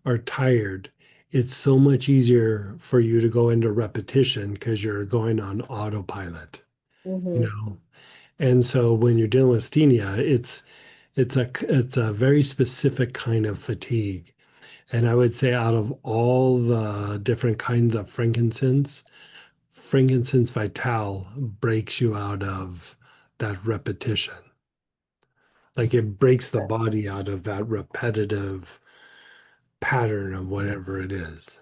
are tired, it's so much easier for you to go into repetition because you're going on autopilot, you Mm-hmm. know. And so when you're dealing with Asthenia, it's a very specific kind of fatigue. And I would say out of all the different kinds of frankincense vital breaks you out of that repetition. Like it breaks the body out of that repetitive pattern of whatever it is.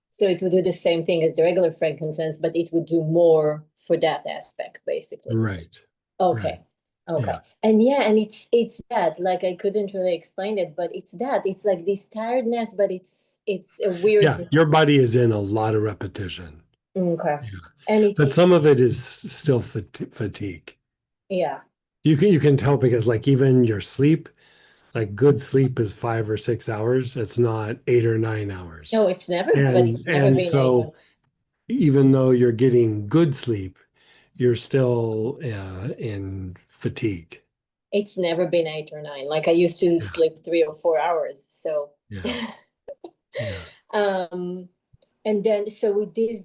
So it would do the same thing as the regular frankincense, but it would do more for that aspect, basically. Right. Right. Okay. Okay. Yeah. And yeah, and it's that, like I couldn't really explain it, but it's that. It's like this tiredness, but it's a Yeah. weird. Your body is in a lot of repetition. Okay. Yeah. And But it's, some of it is still fatigue. yeah. You can tell because like even your sleep, like good sleep is 5 or 6 hours. It's not 8 or 9 hours. No, it's never, but And it's never and been 8 or so even though you're getting good sleep, you're still in fatigue. it's never been 8 or 9. Like I used to Yeah, sleep 3 or 4 hours. So yeah, yeah. um and then so with this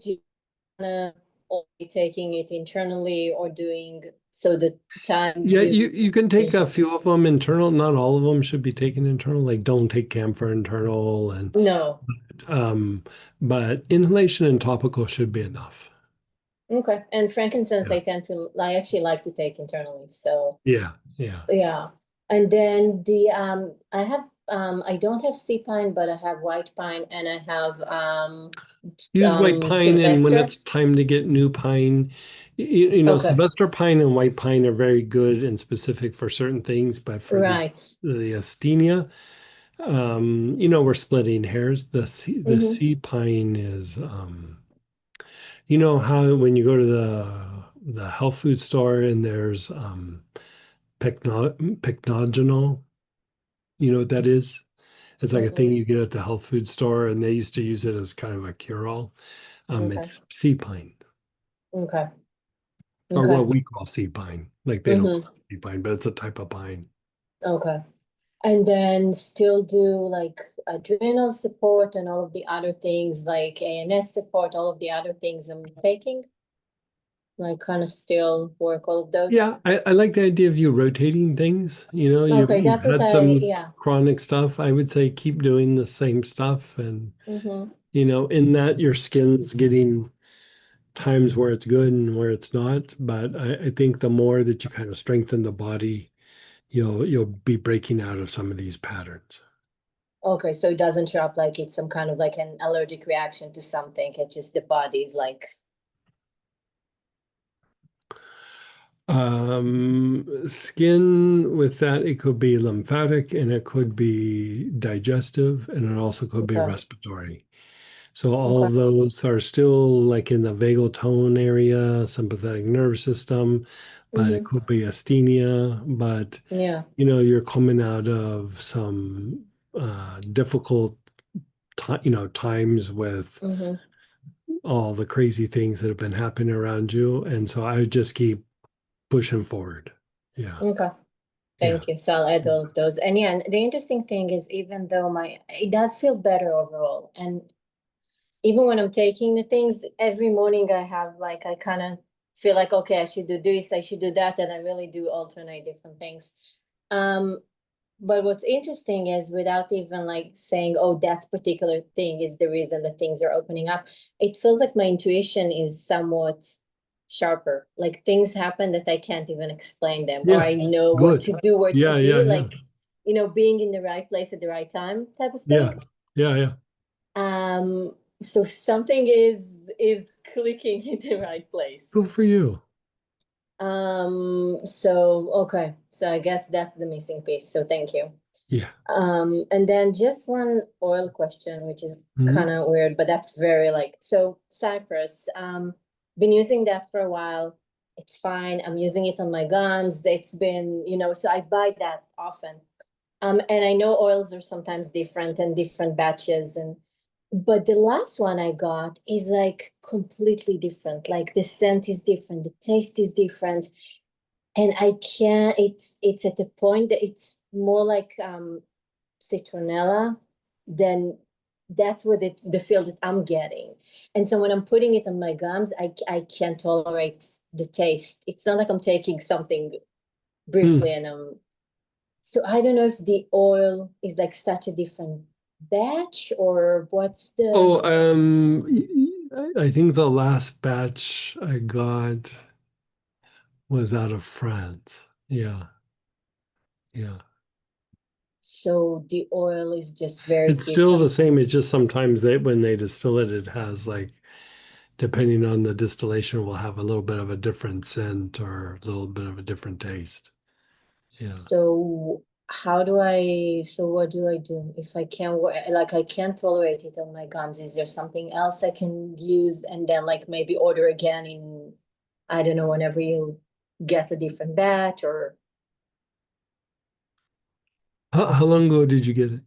only taking it internally or doing so the time Yeah, do you can take a few of them internal. Not all of them should be taken internal. Like don't take camphor internal and no. um but inhalation and topical should be enough. Okay. And frankincense Yeah. I actually like to take internally. So Yeah, yeah. yeah. And then the I don't have sea pine, but I have white pine and I have Use white pine, and when Sylvester. it's time to get new pine, Okay. Sylvester pine and white pine are very good and specific for certain things, but for Right. the asthenia, we're splitting hairs. The Mm-hmm. sea pine is, you know how when you go to the health food store and there's pycnogenol, you know what that is? It's like a thing Mm-mm. you get at the health food store, and they used to use it as kind of a cure-all. Okay. It's sea pine, Okay. or Okay. what we call sea pine. Like they don't Mm-hmm. call it sea pine, but it's a type of pine. Okay. And then still do like adrenal support and all of the other things like ANS support, all of the other things I'm taking. like kind of still work all of those? Yeah, I like the idea of you rotating things. You know, Okay, you've that's what had some yeah. chronic stuff. I would say keep doing the same stuff, and Mm-hmm. you know, in that your skin's getting times where it's good and where it's not. But I think the more that you kind of strengthen the body, you'll be breaking out of some of these patterns. Okay, so it doesn't show up like it's some kind of like an allergic reaction to something. It's just the body's like, Skin with that, it could be lymphatic and it could be digestive and it also could be okay, respiratory. So all of okay. those are still like in the vagal tone area, sympathetic nervous system, but it Mm-hmm. could be asthenia. But Yeah. you know, you're coming out of some difficult times with Mm-hmm. all the crazy things that have been happening around you. And so I would just keep pushing forward. Yeah. Okay. Yeah. Thank you. So I'll add all of those. And yeah, and the interesting thing is even though it does feel better overall. And even when I'm taking the things, every morning I have like, I kind of feel like, okay, I should do this, I should do that. And I really do alternate different things. But what's interesting is without even like saying, oh, that particular thing is the reason that things are opening up, it feels like my intuition is somewhat sharper. Like things happen that I can't even explain them, or Yeah. I know what Good. to do, where Yeah. to be, Yeah. Yeah. like, being in the right place at the right time type of Yeah. thing. Yeah. Yeah. So something is clicking in the right place. Good for you. So okay, so I guess that's the missing piece. So thank you. Yeah. And then just one oil question, which is Mhm. kind of weird, but that's very like, so Cypress, been using that for a while. It's fine. I'm using it on my gums. It's been, so I buy that often. And I know oils are sometimes different and different batches but the last one I got is like completely different. Like the scent is different, the taste is different. And I can't, it's at the point that it's more like citronella, then that's what the feel that I'm getting. And so when I'm putting it on my gums, I can't tolerate the taste. It's not like I'm taking something briefly and so I don't know if the oil is like such a different batch or what's Oh, the I think the last batch I got was out of France. Yeah. Yeah. so the oil is just very It's still the different. same. It's just sometimes when they distill it, it has like, depending on the distillation, will have a little bit of a different scent or a little bit of a different taste. Yeah. So so what do I do if I can't like I can't tolerate it on my gums? Is there something else I can use and then like maybe order again in, I don't know, whenever you get a different batch or How long ago did you get it?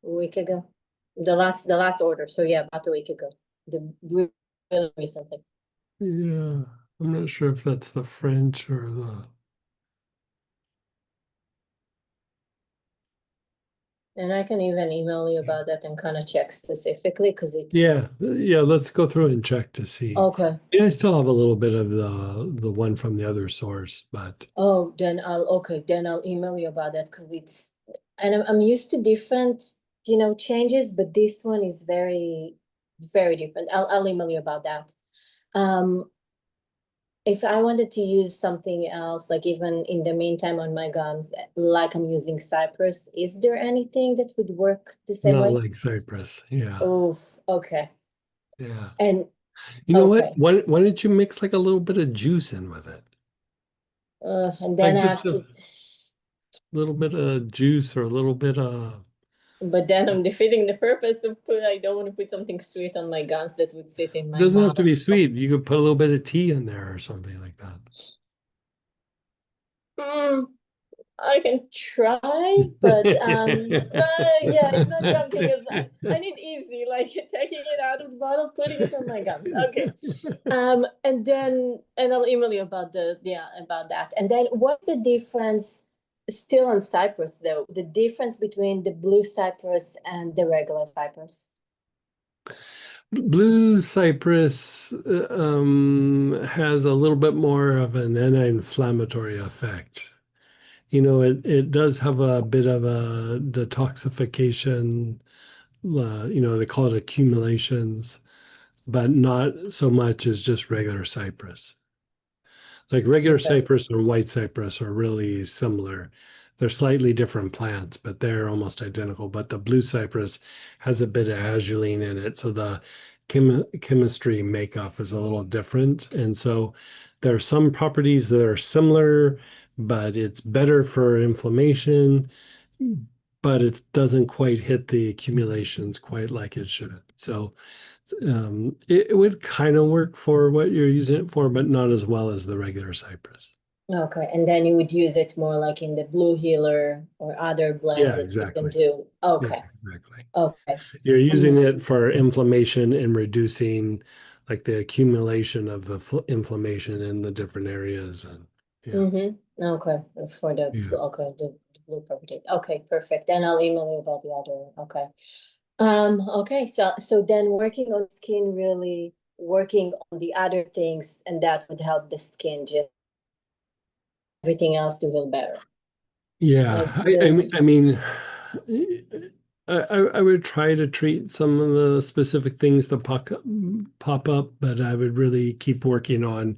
a week ago? The last order. So yeah, about a week ago. Really recently. Yeah. I'm not sure if that's the French or the. And I can even email you about that and kind of check specifically because it's Yeah. Let's go through and check to see. okay. Yeah, I still have a little bit of the one from the other source, but Oh, then I'll email you about that because and I'm used to different, changes, but this one is very, very different. I'll email you about that. Um, if I wanted to use something else, like even in the meantime on my gums, like I'm using Cypress, is there anything that would work the same not way? like Cypress. Yeah. Oh, okay. Yeah. And You know what? okay. Why don't you mix like a little bit of juice in with it? And then Like I just have a to little bit of juice or a little bit of. but then I'm defeating the purpose of I don't want to put something sweet on my gums that would sit in It my doesn't have mouth. to be sweet. You could put a little bit of tea in there or something like that. Mm, I can try, but yeah, it's not jumping as I need easy, like taking it out of the bottle, putting it on my gums. Okay. And I'll email you about about that. And then what's the difference still on Cyprus though? The difference between the blue Cyprus and the regular Cyprus? Blue cypress has a little bit more of an anti-inflammatory effect. It does have a bit of a detoxification, they call it accumulations, but not so much as just regular cypress. Like regular Okay. cypress or white cypress are really similar. They're slightly different plants, but they're almost identical. But the blue cypress has a bit of azulene in it, so the chemistry makeup is a little different. And so there are some properties that are similar, but it's better for inflammation, but it doesn't quite hit the accumulations quite like it should. So it would kind of work for what you're using it for, but not as well as the regular cypress. Okay, and then you would use it more like in the blue healer or other blends Yeah, that you can exactly. do. Yeah, Okay, exactly. okay. You're using it for inflammation and reducing like the accumulation of the inflammation in the different areas. And yeah. Mm-hmm. Okay, for the Yeah. okay the blue property. Okay, perfect. Then I'll email you about the other. Okay. Okay, so then working on skin, really working on the other things, and that would help the skin just everything else to heal better. Yeah, Like the I mean, I would try to treat some of the specific things that pop up, but I would really keep working on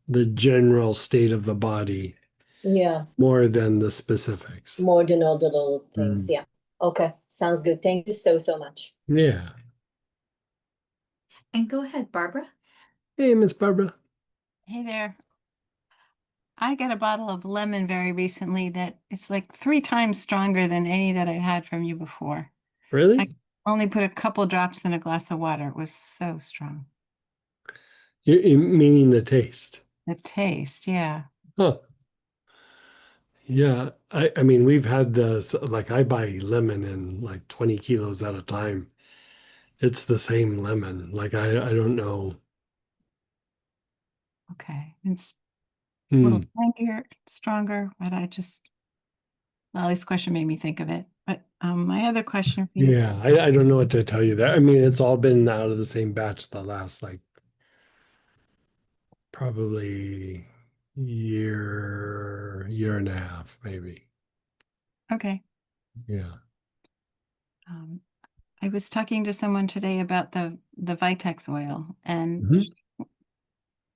the general state of the body yeah, more than the specifics. more than all the little things. Mm. Yeah. Okay, sounds good. Thank you so much. Yeah. And go ahead, Barbara. Hey, Miss Barbara. Hey there. I got a bottle of lemon very recently that it's like 3 times stronger than any that I've had from you before. Really? I only put a couple drops in a glass of water. It was so strong. Meaning the taste. The taste, yeah. Huh. Yeah. I mean, we've had this, like I buy lemon in like 20 kilos at a time. It's the same lemon. Like I don't know. Okay. It's a Hmm. little tangier, stronger, but well, this question made me think of it. But my other question for you is, Yeah, I don't know what to tell you there. I mean, it's all been out of the same batch the last like probably year and a half, maybe. okay. Yeah. Um, I was talking to someone today about the Vitex oil and Mhm. she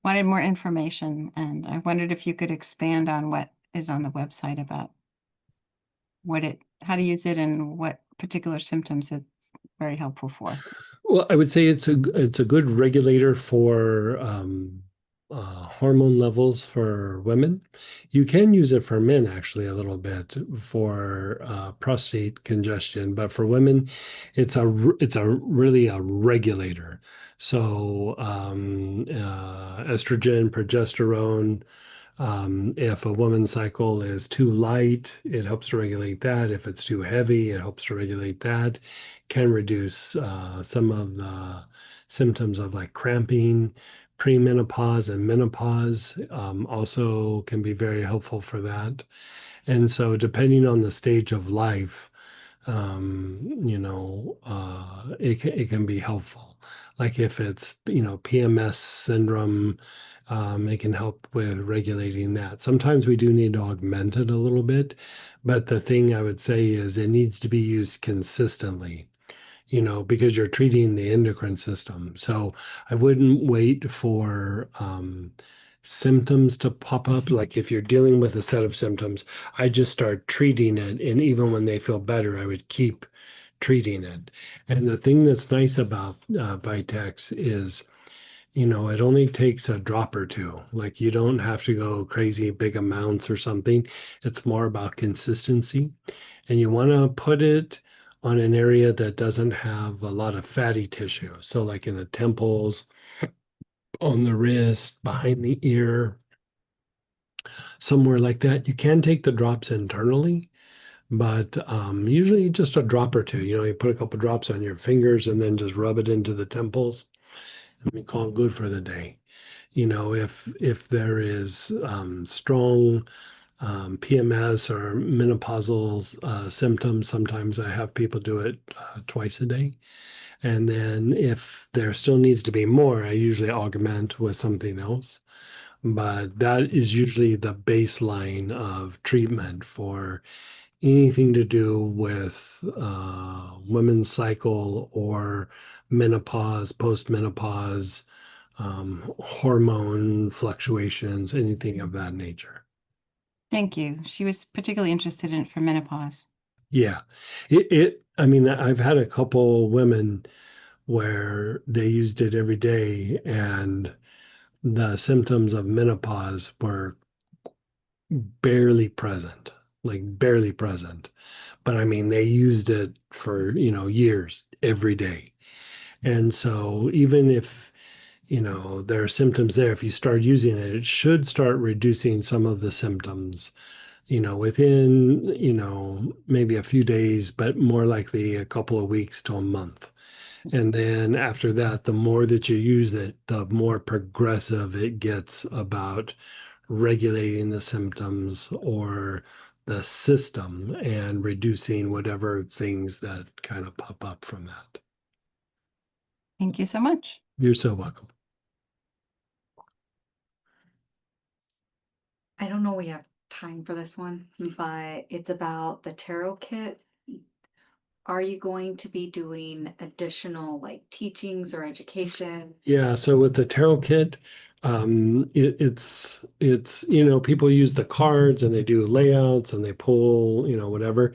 wanted more information, and I wondered if you could expand on what is on the website about how to use it and what particular symptoms it's very helpful for. Well, I would say it's a good regulator for hormone levels for women. You can use it for men actually a little bit for prostate congestion, but for women, it's a really a regulator. So estrogen, progesterone. If a woman's cycle is too light, it helps to regulate that. If it's too heavy, it helps to regulate that. Can reduce some of the symptoms of like cramping. Premenopause and menopause also can be very helpful for that. And so, depending on the stage of life, it can be helpful. Like if it's, PMS syndrome, it can help with regulating that. Sometimes we do need to augment it a little bit, but the thing I would say is it needs to be used consistently, because you're treating the endocrine system. So I wouldn't wait for symptoms to pop up. Like if you're dealing with a set of symptoms, I just start treating it. And even when they feel better, I would keep treating it. And the thing that's nice about Vitex is, it only takes a drop or two. Like you don't have to go crazy big amounts or something. It's more about consistency. And you want to put it on an area that doesn't have a lot of fatty tissue. So, like in the temples, on the wrist, behind the ear, somewhere like that. You can take the drops internally, but usually just a drop or two. You put a couple drops on your fingers and then just rub it into the temples and we call it good for the day. If there is strong PMS or menopausal symptoms. Sometimes I have people do it twice a day. And then if there still needs to be more, I usually augment with something else. But that is usually the baseline of treatment for anything to do with women's cycle or menopause, postmenopause, hormone fluctuations, anything of that nature. Thank you. She was particularly interested in it for menopause. Yeah. I mean, I've had a couple women where they used it every day and the symptoms of menopause were barely present, like barely present. But I mean, they used it for, years, every day. And so even if, there are symptoms there, if you start using it, it should start reducing some of the symptoms, within, maybe a few days, but more likely a couple of weeks to a month. And then after that, the more that you use it, the more progressive it gets about regulating the symptoms or the system and reducing whatever things that kind of pop up from that. Thank you so much. You're so welcome. I don't know we have time for this one, but it's about the tarot kit. Are you going to be doing additional like teachings or education? Yeah, so with the tarot kit, it's people use the cards and they do layouts and they pull whatever.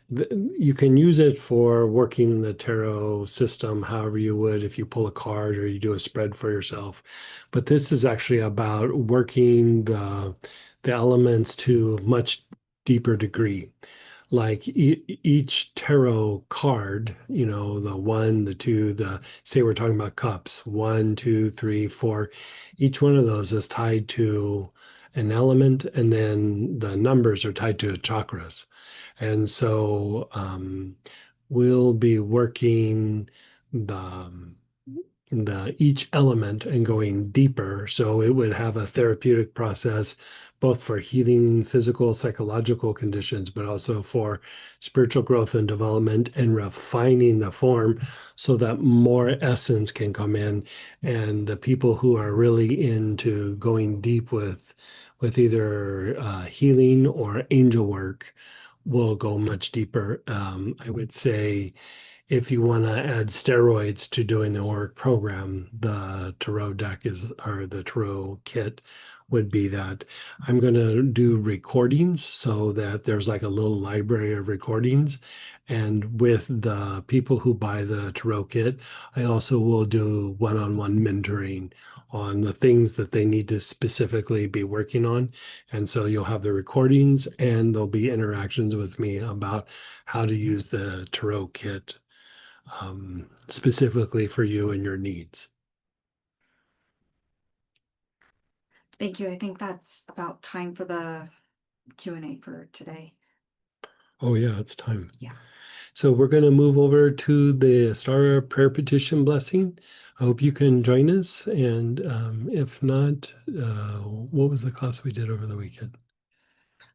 You can use it for working in the tarot system however you would if you pull a card or you do a spread for yourself. But this is actually about working the elements to a much deeper degree. Like each tarot card, the one, the two, say we're talking about cups, 1, 2, 3, 4, each one of those is tied to an element, and then the numbers are tied to chakras. And so we'll be working the each element and going deeper. So it would have a therapeutic process, both for healing physical, psychological conditions, but also for spiritual growth and development and refining the form so that more essence can come in. And the people who are really into going deep with either healing or angel work will go much deeper. I would say if you want to add steroids to doing the Auric program, the tarot deck or the tarot kit would be that. I'm going to do recordings so that there's like a little library of recordings. And with the people who buy the tarot kit, I also will do one-on-one mentoring on the things that they need to specifically be working on. And so you'll have the recordings and there'll be interactions with me about how to use the tarot kit specifically for you and your needs. Thank you. I think that's about time for the Q&A for today. Oh yeah, it's time. Yeah. So we're going to move over to the Star Prayer Petition Blessing. I hope you can join us. And if not, what was the class we did over the weekend?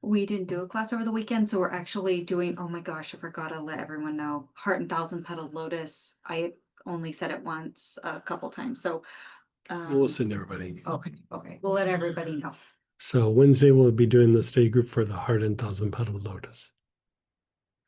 We didn't do a class over the weekend, so we're actually doing, oh my gosh, I forgot to let everyone know, Heart and Thousand Petaled Lotus. I only said it once, a couple times. So We'll send everybody. okay. We'll let everybody know. So Wednesday we'll be doing the study group for the Heart and Thousand Petaled Lotus.